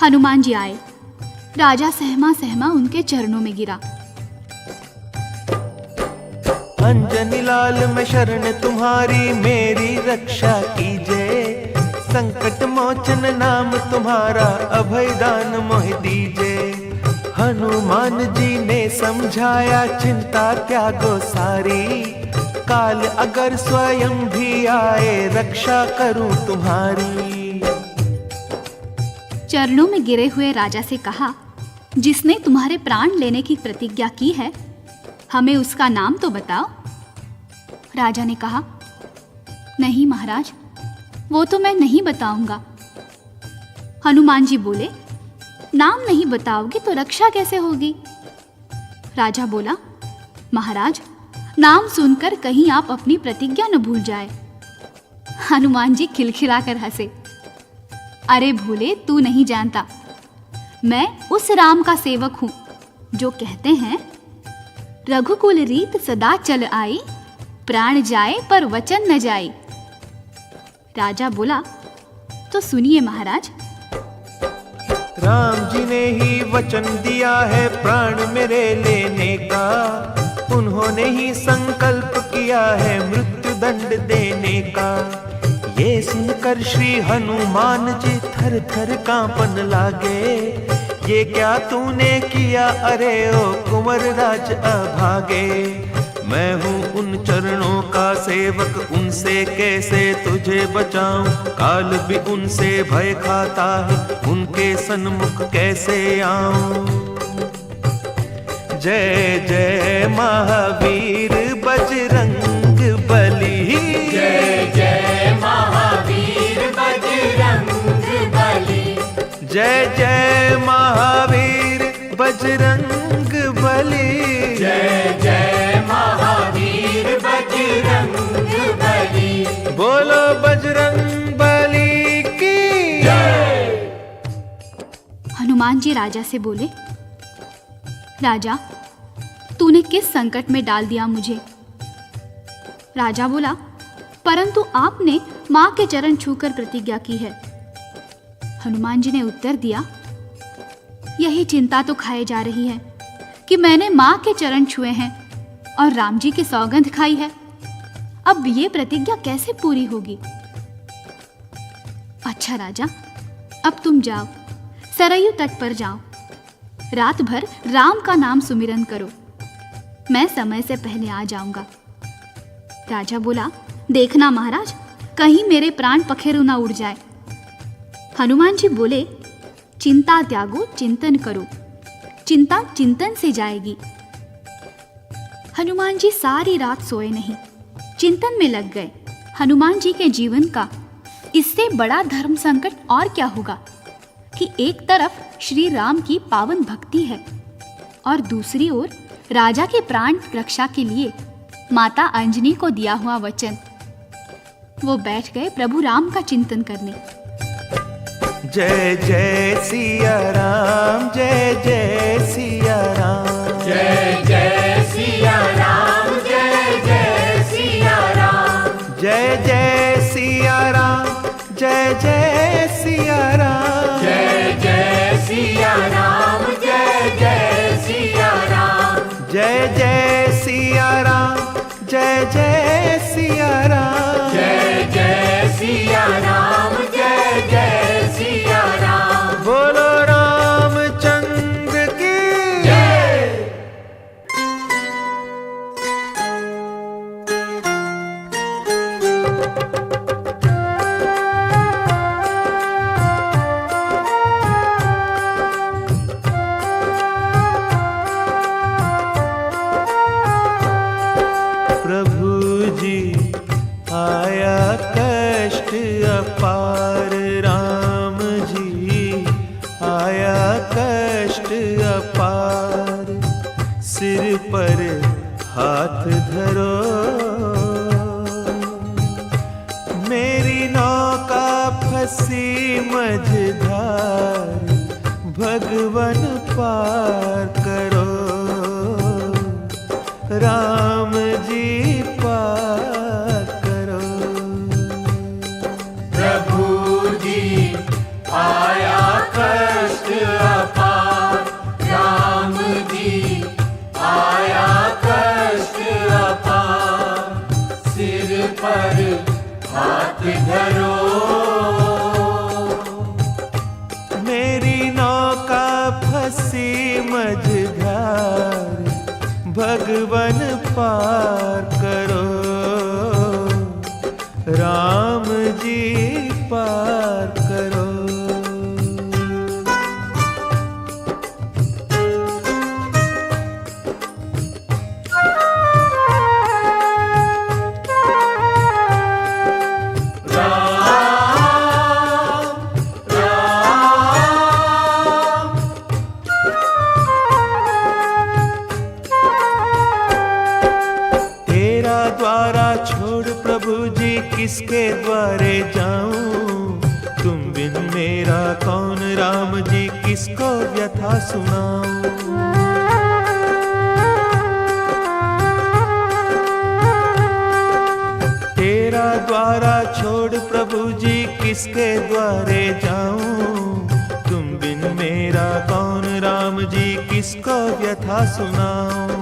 हनुमान जी आए, राजा सहमा सहमा उनके चरणों में गिरा। अंजनी लाल मैं शरण तुम्हारी, मेरी रक्षा कीजिए। संकट मोचन नाम तुम्हारा, अभय दान मोह दीजिए। हनुमान जी ने समझाया चिंता त्यागो सारी, काल अगर स्वयं भी आए रक्षा करूं तुम्हारी। चरणों में गिरे हुए राजा से कहा, जिसने तुम्हारे प्राण लेने की प्रतिज्ञा की है, हमें उसका नाम तो बताओ। राजा ने कहा, नहीं महाराज, वो तो मैं नहीं बताऊंगा। हनुमान जी बोले, नाम नहीं बताओगे तो रक्षा कैसे होगी? राजा बोला, महाराज, नाम सुनकर कहीं आप अपनी प्रतिज्ञा न भूल जाए। हनुमान जी खिलखिलाकर हंसे। अरे भोले, तू नहीं जानता, मैं उस राम का सेवक हूं जो कहते हैं, रघुकुल रीत सदा चल आई, प्राण जाए पर वचन न जाए। राजा बोला, तो सुनिए महाराज। राम जी ने ही वचन दिया है प्राण मेरे लेने का, उन्होंने ही संकल्प किया है मृत्यु दंड देने का। ये सुनकर श्री हनुमान जी थर थर कांपन लागे, ये क्या तूने किया अरे ओ कुंवर राज अभागे। मैं हूँ उन चरणों का सेवक, उनसे कैसे तुझे बचाऊं, काल भी उनसे भय खाता है, उनके सन्मुख कैसे आऊं। जय जय महावीर बजरंग बली, जय जय महावीर बजरंग बली, जय जय महावीर बजरंग बली, जय जय महावीर बजरंग बली। बोलो बजरंग बली की जय। हनुमान जी राजा से बोले, राजा, तूने किस संकट में डाल दिया मुझे? राजा बोला, परंतु आपने मां के चरण छूकर प्रतिज्ञा की है। हनुमान जी ने उत्तर दिया, यही चिंता तो खाए जा रही है कि मैंने मां के चरण छुए हैं और राम जी की सौगंध खाई है, अब ये प्रतिज्ञा कैसे पूरी होगी? अच्छा राजा, अब तुम जाओ, सरयू तट पर जाओ, रात भर राम का नाम सुमिरन करो, मैं समय से पहले आ जाऊंगा। राजा बोला, देखना महाराज, कहीं मेरे प्राण पखेरु ना उड़ जाए। हनुमान जी बोले, चिंता त्यागो चिंतन करो, चिंता चिंतन से जाएगी। हनुमान जी सारी रात सोए नहीं, चिंतन में लग गए। हनुमान जी के जीवन का इससे बड़ा धर्म संकट और क्या होगा कि एक तरफ श्री राम की पावन भक्ति है और दूसरी ओर राजा के प्राण रक्षा के लिए माता अंजनी को दिया हुआ वचन। वो बैठ गए प्रभु राम का चिंतन करने। जय जय सिया राम, जय जय सिया राम, जय जय सिया राम, जय जय सिया राम, जय जय सिया राम, जय जय सिया राम, जय जय सिया राम, जय जय सिया राम, जय जय सिया राम, जय जय सिया राम, जय जय सिया राम, जय जय सिया राम। बोलो रामचंद्र की जय। प्रभु जी आया कष्ट अपार, राम जी आया कष्ट अपार, सिर पर हाथ धरो, मेरी नौका फंसी मझधार, भगवन पार करो, राम जी पार करो। प्रभु जी आया कष्ट अपार, राम जी आया कष्ट अपार, सिर पर हाथ धरो, मेरी नौका फंसी मझधार, भगवन पार करो, राम जी पार करो। राम राम प्रभु जी किसके द्वारे जाऊं, तुम बिन मेरा कौन राम जी किसको व्यथा सुनाऊं। तेरा द्वारा छोड़ प्रभु जी किसके द्वारे जाऊं, तुम बिन मेरा कौन राम जी किसको व्यथा सुनाऊं।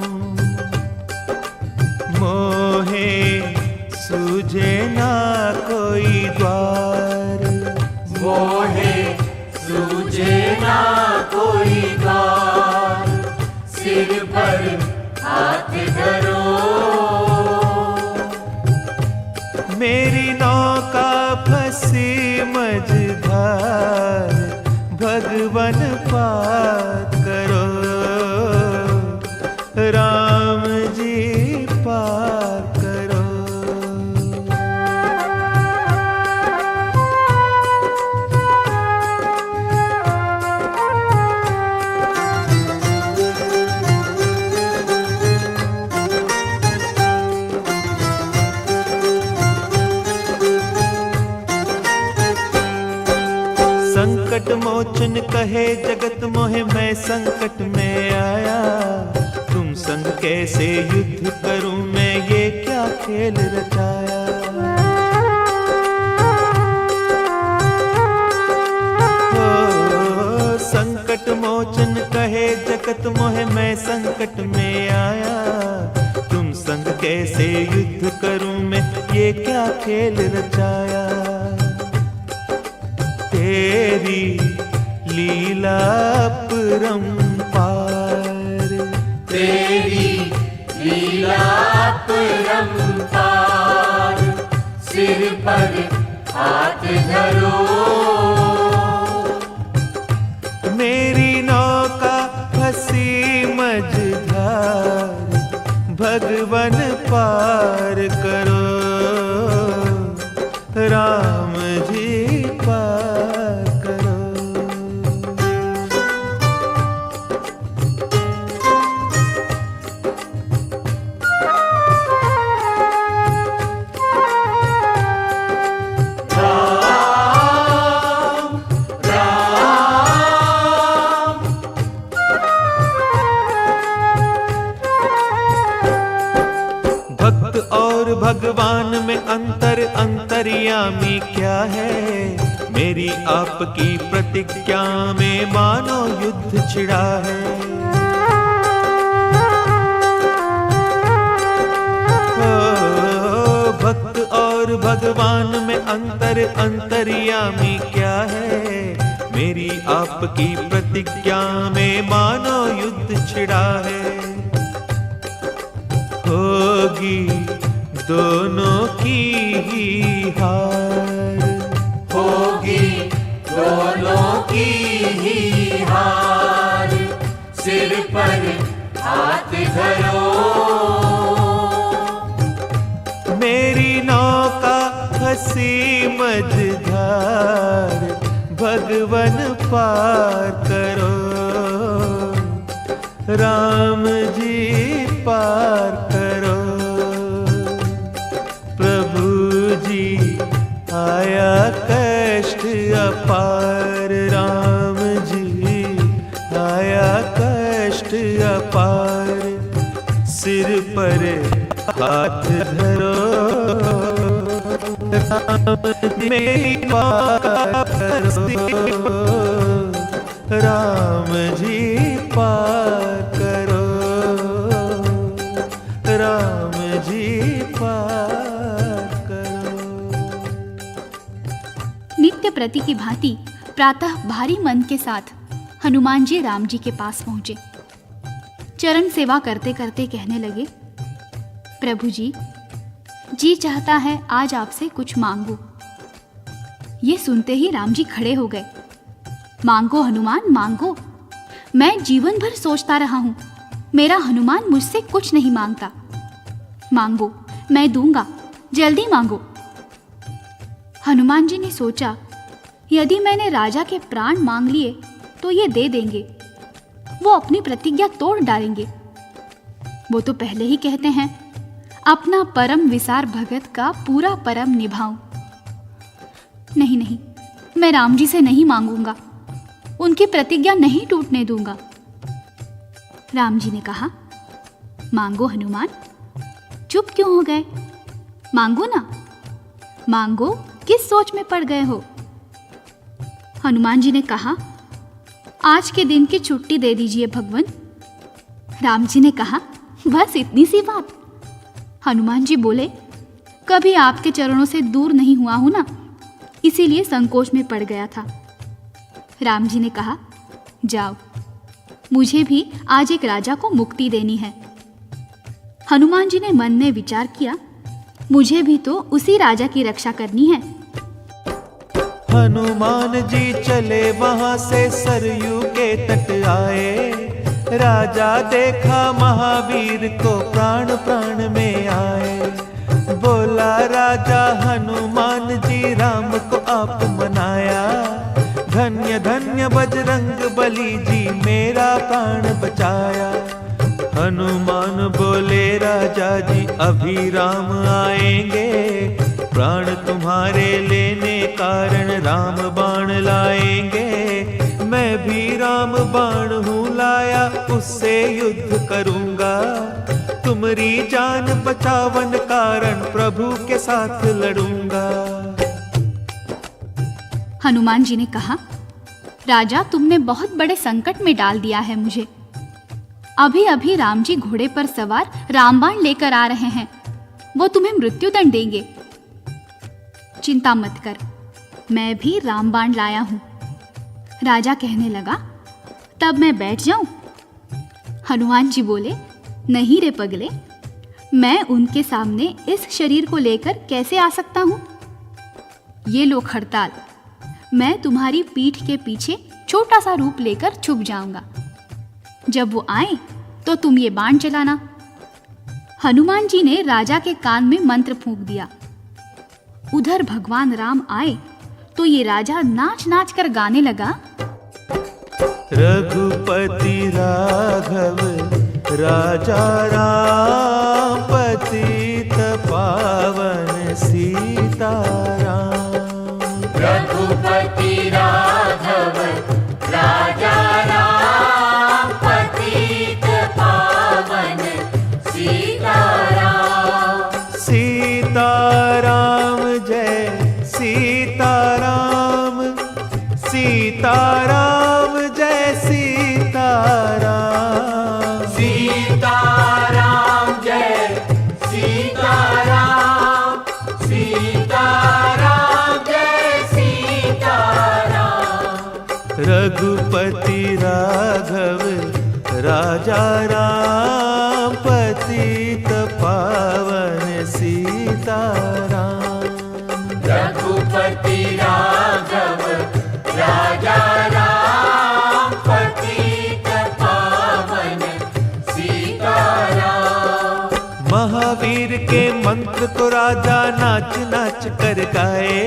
मोहे सूझे ना कोई द्वार, मोहे सूझे ना कोई द्वार, सिर पर हाथ धरो। मेरी नौका फंसी मझधार, भगवन पार करो, राम जी पार करो। संकट मोचन कहे जगत मोहे, मैं संकट में आया, तुम संग कैसे युद्ध करूं मैं, ये क्या खेल रचाया। ओ, संकट मोचन कहे जगत मोहे, मैं संकट में आया, तुम संग कैसे युद्ध करूं मैं, ये क्या खेल रचाया। तेरी लीला परंपार, तेरी लीला परंपार, सिर पर हाथ धरो। मेरी नौका फंसी मझधार, भगवन पार करो, राम जी पार करो। भक्त और भगवान में अंतर, अंतर्यामी क्या है, मेरी आपकी प्रतिज्ञा में मानो युद्ध छिड़ा है। ओ, भक्त और भगवान में अंतर, अंतर्यामी क्या है, मेरी आपकी प्रतिज्ञा में मानो युद्ध छिड़ा है। होगी दोनों की ही हार, होगी दोनों की ही हार, सिर पर हाथ धरो। मेरी नौका फंसी मझधार, भगवन पार करो, राम जी पार करो। प्रभु जी आया कष्ट अपार, राम जी आया कष्ट अपार, सिर पर हाथ धरो, राम जी मेरी पार करो, राम जी पार करो, राम जी पार करो। नित्य प्रति की भांति प्रातः भारी मन के साथ हनुमान जी राम जी के पास पहुंचे। चरण सेवा करते करते कहने लगे, प्रभु जी चाहता है आज आपसे कुछ मांगू। ये सुनते ही राम जी खड़े हो गए। मांगो हनुमान मांगो, मैं जीवन भर सोचता रहा हूं, मेरा हनुमान मुझसे कुछ नहीं मांगता। मांगो, मैं दूंगा, जल्दी मांगो। हनुमान जी ने सोचा, यदि मैंने राजा के प्राण मांग लिए तो ये दे देंगे, वो अपनी प्रतिज्ञा तोड़ डालेंगे। वो तो पहले ही कहते हैं अपना परम विसार भगत का पूरा परम निभाऊं। नहीं नहीं, मैं राम जी से नहीं मांगूंगा, उनकी प्रतिज्ञा नहीं टूटने दूंगा। राम जी ने कहा, मांगो हनुमान, चुप क्यों हो गए? मांगो ना, मांगो, किस सोच में पड़ गए हो? हनुमान जी ने कहा, आज के दिन की छुट्टी दे दीजिए भगवान। राम जी ने कहा, बस इतनी सी बात? हनुमान जी बोले, कभी आपके चरणों से दूर नहीं हुआ हूं ना, इसीलिए संकोच में पड़ गया था। राम जी ने कहा, जाओ, मुझे भी आज एक राजा को मुक्ति देनी है। हनुमान जी ने मन में विचार किया, मुझे भी तो उसी राजा की रक्षा करनी है। हनुमान जी चले वहां से सरयू के तट आए। राजा देखा महावीर को प्राण प्राण में आए। बोला राजा हनुमान जी, राम को आप मनाया। धन्य धन्य बजरंग बली जी, मेरा प्राण बचाया। हनुमान बोले, राजा जी अभी राम आएंगे। प्राण तुम्हारे लेने कारण राम बाण लाएंगे। मैं भी राम बाण हूँ लाया, उससे युद्ध करूँगा। तुम्हारी जान बचावन कारण प्रभु के साथ लड़ूंगा। हनुमान जी ने कहा, राजा तुमने बहुत बड़े संकट में डाल दिया है मुझे। अभी अभी राम जी घोड़े पर सवार रामबाण लेकर आ रहे हैं, वो तुम्हें मृत्युदंड देंगे। चिंता मत कर, मैं भी रामबाण लाया हूं। राजा कहने लगा, तब मैं बैठ जाऊं? हनुमान जी बोले, नहीं रे पगले, मैं उनके सामने इस शरीर को लेकर कैसे आ सकता हूं? ये लो खड़ताल, मैं तुम्हारी पीठ के पीछे छोटा सा रूप लेकर छुप जाऊंगा। जब वो आए तो तुम ये बाण चलाना। हनुमान जी ने राजा के कान में मंत्र फूंक दिया। उधर भगवान राम आए तो ये राजा नाच नाच कर गाने लगा, रघुपति राघव राजा राम, पतित पावन सीताराम। रघुपति राघव राजा राम, पतित पावन सीताराम। सीताराम जय सीताराम, सीताराम जय सीताराम। सीताराम जय सीताराम, सीताराम जय सीताराम। रघुपति राघव राजा राम, पतित पावन सीताराम। रघुपति राघव राजा राम, पतित पावन सीताराम। महावीर के मंत्र को राजा नाच नाच कर गाए।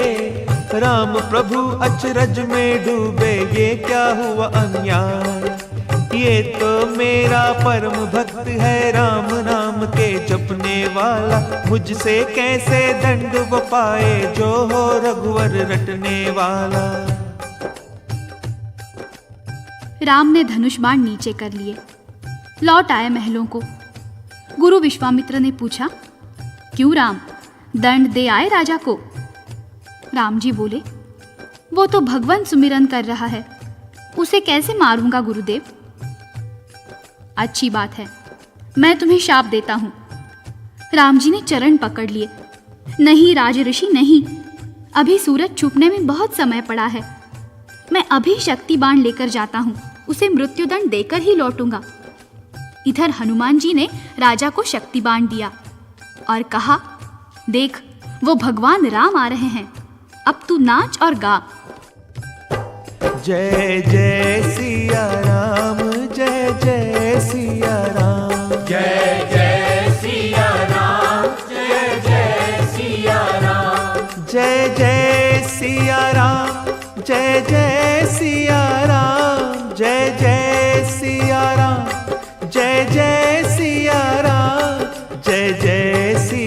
राम प्रभु अचरज में डूबे, ये क्या हुआ अन्याय। ये तो मेरा परम भक्त है, राम नाम के जपने वाला। मुझसे कैसे दंड वो पाए, जो हो रघुवर रटने वाला। राम ने धनुष बाण नीचे कर लिए, लौट आए महलों को। गुरु विश्वामित्र ने पूछा, क्यों राम, दंड दे आए राजा को? राम जी बोले, वो तो भगवान सुमिरन कर रहा है, उसे कैसे मारूंगा गुरुदेव? अच्छी बात है, मैं तुम्हें शाप देता हूं। राम जी ने चरण पकड़ लिए। नहीं राज ऋषि नहीं, अभी सूरज छुपने में बहुत समय पड़ा है। मैं अभी शक्ति बाण लेकर जाता हूं, उसे मृत्युदंड देकर ही लौटूंगा। इधर हनुमान जी ने राजा को शक्ति बाण दिया और कहा, देख वो भगवान राम आ रहे हैं, अब तू नाच और गा। जय जय सिया राम, जय जय सिया राम। जय जय सिया राम, जय जय सिया राम। जय जय सिया राम, जय जय सिया राम। जय जय सिया राम, जय जय सिया राम। जय जय सिया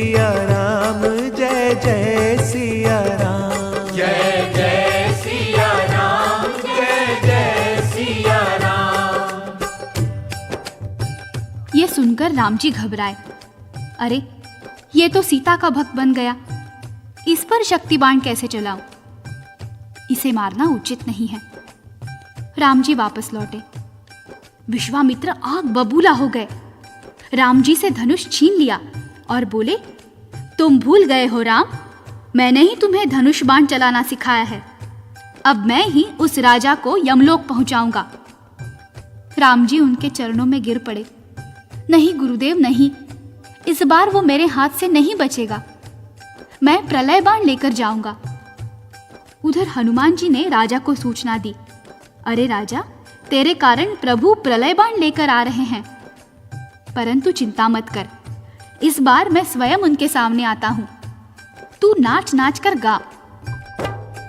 राम जी घबराए। अरे, ये तो सीता का भक्त बन गया, इस पर शक्ति बाण कैसे चलाऊं? इसे मारना उचित नहीं है। राम जी वापस लौटे। विश्वामित्र आग बबूला हो गए। राम जी से धनुष छीन लिया और बोले, तुम भूल गए हो राम, मैंने ही तुम्हें धनुष बाण चलाना सिखाया है। अब मैं ही उस राजा को यमलोक पहुंचाऊंगा। राम जी उनके चरणों में गिर पड़े। नहीं गुरुदेव नहीं, इस बार वो मेरे हाथ से नहीं बचेगा। मैं प्रलय बाण लेकर जाऊंगा। उधर हनुमान जी ने राजा को सूचना दी, अरे राजा, तेरे कारण प्रभु प्रलय बाण लेकर आ रहे हैं। परंतु चिंता मत कर, इस बार मैं स्वयं उनके सामने आता हूं। तू नाच नाच कर गा।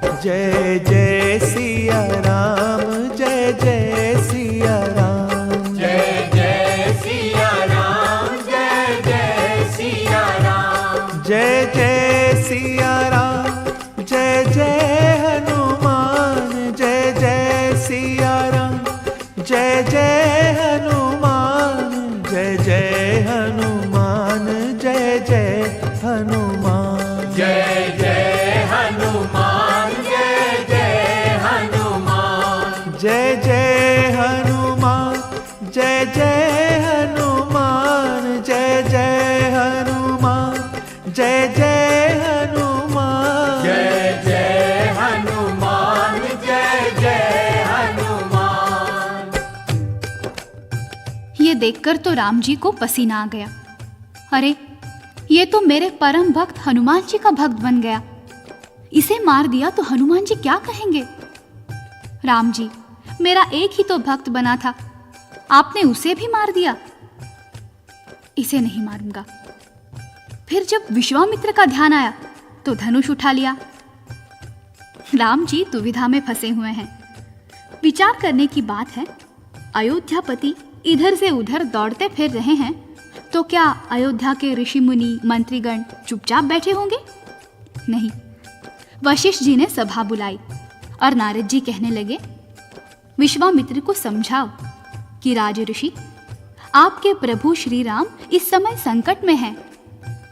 जय जय सिया राम, जय जय सिया राम, जय जय सिया राम, जय जय सिया राम, जय जय सिया राम, जय जय हनुमान, जय जय सिया राम, जय जय हनुमान, जय जय हनुमान, जय जय हनुमान, जय जय हनुमान, जय जय हनुमान, जय जय हनुमान, जय जय हनुमान, जय जय हनुमान, जय जय हनुमान, जय जय हनुमान, जय जय हनुमान। ये देखकर तो राम जी को पसीना आ गया। अरे, ये तो मेरे परम भक्त हनुमान जी का भक्त बन गया। इसे मार दिया तो हनुमान जी क्या कहेंगे? राम जी, मेरा एक ही तो भक्त बना था, आपने उसे भी मार दिया। इसे नहीं मारूंगा। फिर जब विश्वामित्र का ध्यान आया तो धनुष उठा लिया। राम जी दुविधा में फंसे हुए हैं। विचार करने की बात है, अयोध्यापति इधर से उधर दौड़ते फिर रहे हैं, तो क्या अयोध्या के ऋषि मुनि मंत्रीगण चुपचाप बैठे होंगे? नहीं। वशिष्ठ जी ने सभा बुलाई और नारद जी कहने लगे, विश्वामित्र को समझाओ कि राज ऋषि, आपके प्रभु श्री राम इस समय संकट में हैं।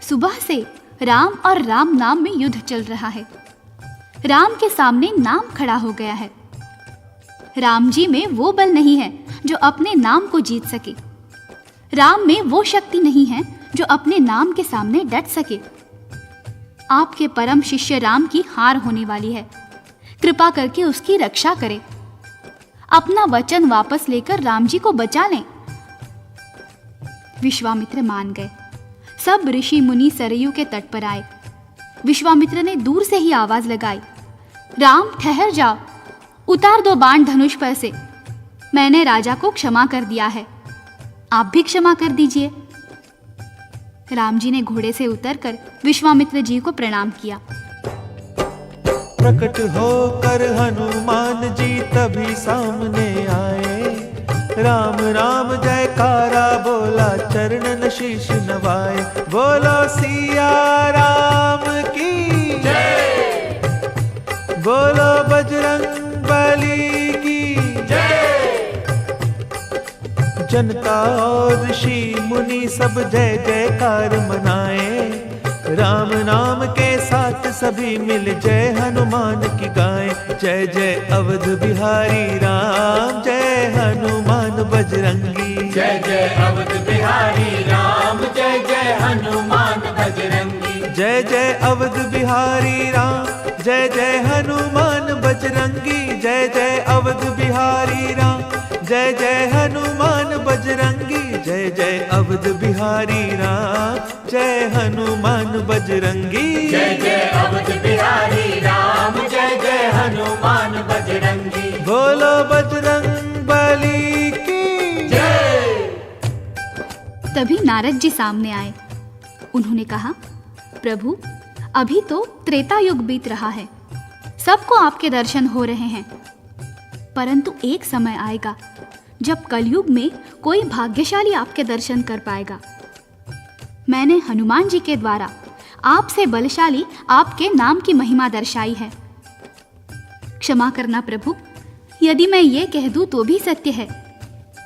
सुबह से राम और राम नाम में युद्ध चल रहा है। राम के सामने नाम खड़ा हो गया है। राम जी में वो बल नहीं है जो अपने नाम को जीत सके। राम में वो शक्ति नहीं है जो अपने नाम के सामने डट सके। आपके परम शिष्य राम की हार होने वाली है। कृपा करके उसकी रक्षा करें। अपना वचन वापस लेकर राम जी को बचा लें। विश्वामित्र मान गए। सब ऋषि मुनि सरयू के तट पर आए। विश्वामित्र ने दूर से ही आवाज लगाई, राम ठहर जाओ, उतार दो बाण धनुष पर से। मैंने राजा को क्षमा कर दिया है, आप भी क्षमा कर दीजिए। राम जी ने घोड़े से उतरकर विश्वामित्र जी को प्रणाम किया। प्रकट होकर हनुमान जी तभी सामने आए। राम राम जयकारा बोला, चरणन शीश नवाए। बोलो सिया राम की जय, बोलो बजरंग बली की जय। जनता और ऋषि मुनि सब जय जयकार मनाए। राम नाम के साथ सभी मिल जय हनुमान की गाएं। जय जय अवध बिहारी राम, जय हनुमान बजरंगी। जय जय अवध बिहारी राम, जय जय हनुमान बजरंगी। जय जय अवध बिहारी राम, जय जय हनुमान बजरंगी। जय जय अवध बिहारी राम, जय जय हनुमान बजरंगी। जय जय अवध बिहारी राम, जय हनुमान बजरंगी। जय जय अवध बिहारी राम, जय जय हनुमान बजरंगी। बोलो बजरंग बली की जय। तभी नारद जी सामने आए। उन्होंने कहा, प्रभु, अभी तो त्रेता युग बीत रहा है, सबको आपके दर्शन हो रहे हैं, परंतु एक समय आएगा जब कलयुग में कोई भाग्यशाली आपके दर्शन कर पाएगा। मैंने हनुमान जी के द्वारा आपसे बलशाली आपके नाम की महिमा दर्शाई है। क्षमा करना प्रभु, यदि मैं ये कह दूं तो भी सत्य है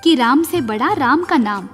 कि राम से बड़ा राम का नाम।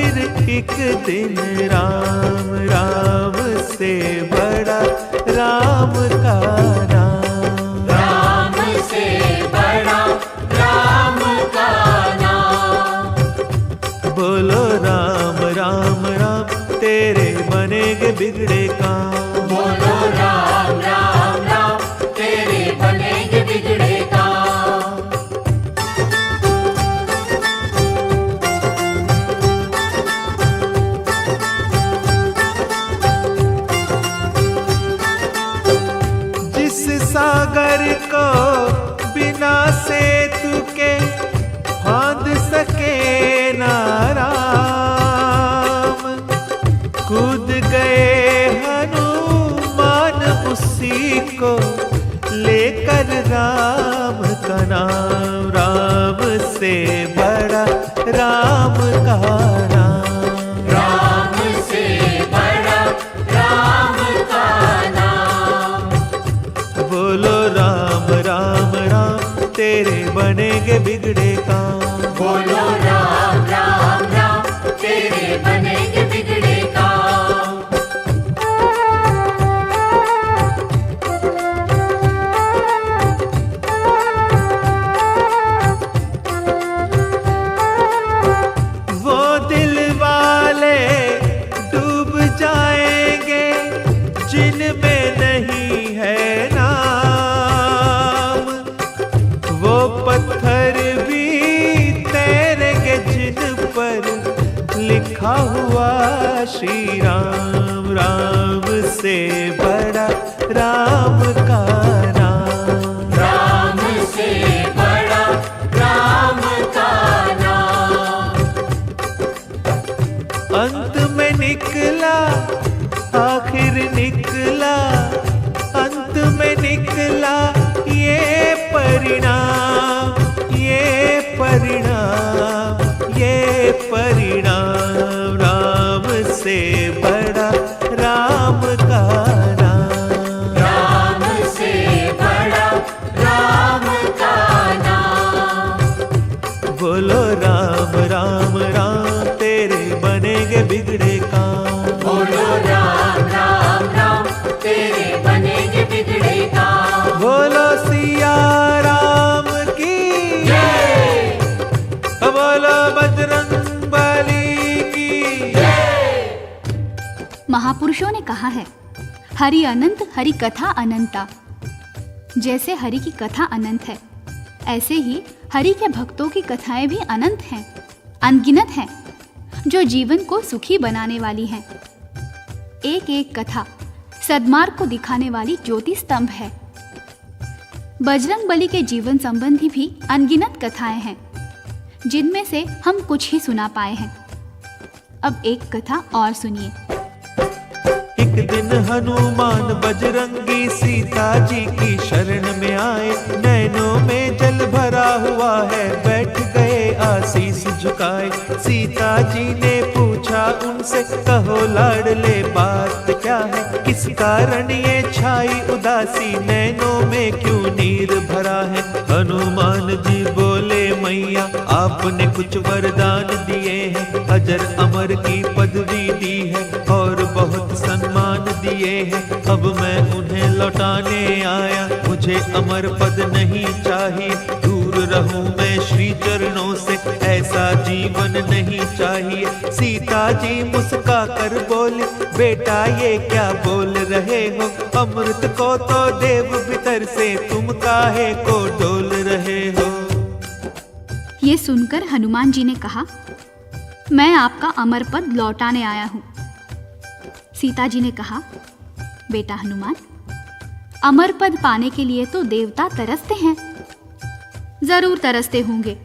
फिर एक दिन राम राम से बड़ा राम का नाम। राम से बड़ा राम का नाम। बोलो राम राम राम तेरे बनेगे बिगड़े काम। बोलो राम राम राम तेरे बनेंगे बिगड़े काम। जिस सागर को बिना सेतु के फांद सके ना राम, कूद गए हनुमान उसी को लेकर राम का नाम। राम से बड़ा राम का नाम। राम से बड़ा राम का नाम। बोलो राम राम राम तेरे बनेगे बिगड़े काम। बोलो राम राम राम तेरे बनेंगे बिगड़े काम। वो दिल वाले डूब जाएंगे जिनमें नहीं है नाम, वो पत्थर भी तैरेंगे जिन पर लिखा हुआ श्री राम। राम से बड़ा राम का नाम। राम से बड़ा राम का नाम। अंत में निकला आखिर निकला, अंत में निकला ये परिणाम, ये परिणाम, ये परिणाम। राम से बड़ा राम का नाम। राम से बड़ा राम का नाम। बोलो राम राम राम तेरे बनेगे बिगड़े काम। बोलो राम राम राम तेरे बनेंगे बिगड़े काम। बोलो सिया राम की जय। बोलो बजरंग बली की जय। महापुरुषों ने कहा है, हरि अनंत हरि कथा अनंता। जैसे हरि की कथा अनंत है, ऐसे ही हरि के भक्तों की कथाएं भी अनंत हैं, अनगिनत हैं, जो जीवन को सुखी बनाने वाली हैं। एक एक कथा सद्मार्ग को दिखाने वाली ज्योति स्तंभ है। बजरंग बली के जीवन संबंधी भी अनगिनत कथाएं हैं, जिनमें से हम कुछ ही सुना पाए हैं। अब एक कथा और सुनिए। एक दिन हनुमान बजरंगी सीता जी की शरण में आए, नैनों में जल भरा हुआ है, बैठ गए आशीष झुकाए। सीता जी ने पूछा उनसे, कहो लाडले बात क्या है, किस कारण ये छाई उदासी, नैनों में क्यों नीर भरा है। हनुमान जी बोले, मैया आपने कुछ वरदान दिए हैं, अजर अमर की पदवी दी है और बहुत सम्मान दिए हैं, अब मैं उन्हें लौटाने आया, मुझे अमर पद नहीं चाहिए, दूर रहूं मैं श्री चरणों से, ऐसा जीवन नहीं चाहिए। सीता जी मुस्का कर बोली, बेटा ये क्या बोल रहे हो, अमृत को तो देव भीतर से तुम काहे को डोल रहे हो। ये सुनकर हनुमान जी ने कहा, मैं आपका अमर पद लौटाने आया हूँ। सीता जी ने कहा, बेटा हनुमान, अमर पद पाने के लिए तो देवता तरसते हैं, जरूर तरसते होंगे,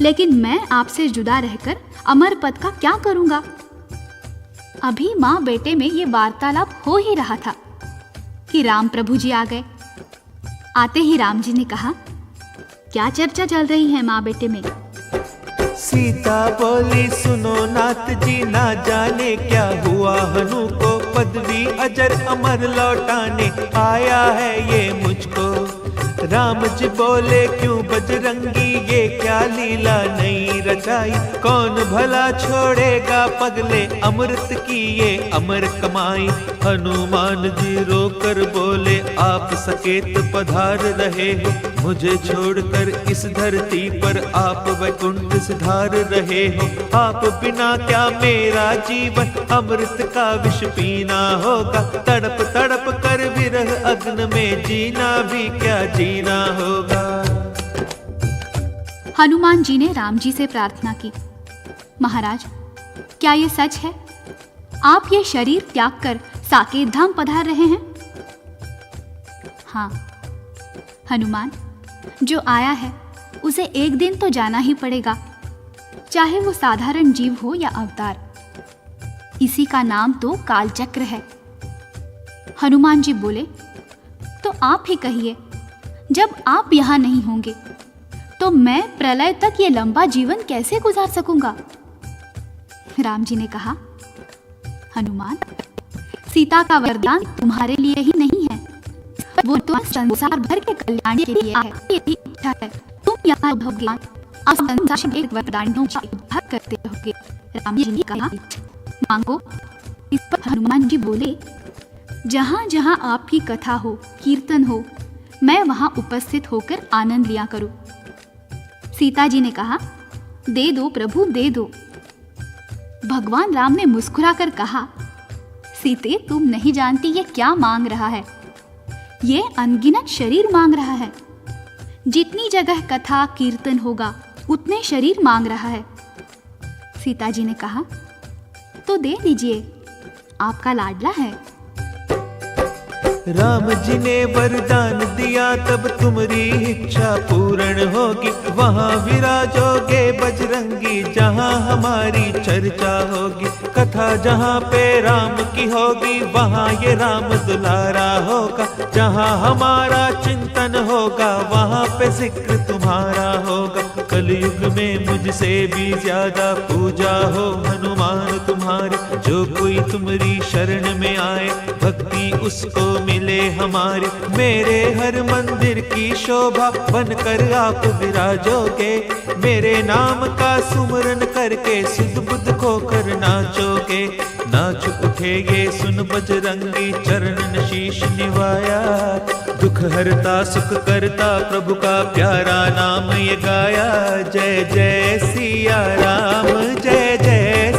लेकिन मैं आपसे जुदा रहकर अमर पद का क्या करूंगा। अभी माँ बेटे में ये वार्तालाप हो ही रहा था कि राम प्रभु जी आ गए। आते ही राम जी ने कहा, क्या चर्चा चल रही है माँ बेटे में। सीता बोली, सुनो नाथ जी, ना जाने क्या हुआ, हनु को पदवी अजर अमर लौटाने आया है ये मुझको। राम जी बोले क्यों बजरंगी ये क्या लीला नई रचाई, कौन भला छोड़ेगा पगले अमृत की ये अमर कमाई। हनुमान जी रोकर बोले आप सकेत पधार रहे हो, मुझे छोड़कर इस धरती पर आप वैकुंठ सिधार रहे हो। आप बिना क्या मेरा जीवन अमृत का विष पीना होगा, तड़प तड़प कर विरह अग्न में जीना भी क्या जीना होगा। हनुमान जी ने राम जी से प्रार्थना की, महाराज क्या ये सच है, आप ये शरीर त्याग कर साकेत धाम पधार रहे हैं? हाँ हनुमान, जो आया है उसे एक दिन तो जाना ही पड़ेगा, चाहे वो साधारण जीव हो या अवतार। इसी का नाम तो कालचक्र है। हनुमान जी बोले, तो आप ही कहिए, जब आप यहां नहीं होंगे तो मैं प्रलय तक ये लंबा जीवन कैसे गुजार सकूंगा? राम जी ने कहा, हनुमान, सीता का वरदान तुम्हारे लिए ही नहीं है, वो तो संसार भर के कल्याण के लिए है। यही इच्छा है तुम यहाँ रहोगे और संसार के वरदानों का उद्धार करते रहोगे। राम जी ने कहा, मांगो। इस पर हनुमान जी बोले, जहाँ जहाँ आपकी कथा हो, कीर्तन हो, मैं वहाँ उपस्थित होकर आनंद लिया करूं। सीता जी ने कहा, दे दो प्रभु दे दो। भगवान राम ने मुस्कुराकर कहा, सीते तुम नहीं जानती ये क्या मांग रहा है, ये अनगिनत शरीर मांग रहा है। जितनी जगह कथा कीर्तन होगा उतने शरीर मांग रहा है। सीता जी ने कहा, तो दे दीजिए, आपका लाडला है। राम जी ने वरदान दिया तब तुम्हारी इच्छा पूर्ण होगी, वहाँ विराजोगे बजरंगी जहाँ हमारी चर्चा होगी। कथा जहाँ पे राम की होगी वहाँ ये राम दुलारा होगा, जहाँ हमारा चिंतन होगा वहाँ पे जिक्र तुम्हारा होगा। कलयुग में मुझसे भी ज्यादा पूजा हो हनुमान तुम्हारी, जो कोई तुम्हारी शरण में आए भक्ति उसको मिले हमारी। मेरे हर मंदिर की शोभा बनकर आप विराजोगे, मेरे नाम का सुमरन करके सुध बुध खोकर नाचोगे। नाच उठे ये सुन बजरंगी चरणन शीश निवाया, दुख हरता सुख करता प्रभु का प्यारा नाम ये गाया। जय जय सिया राम, जय जय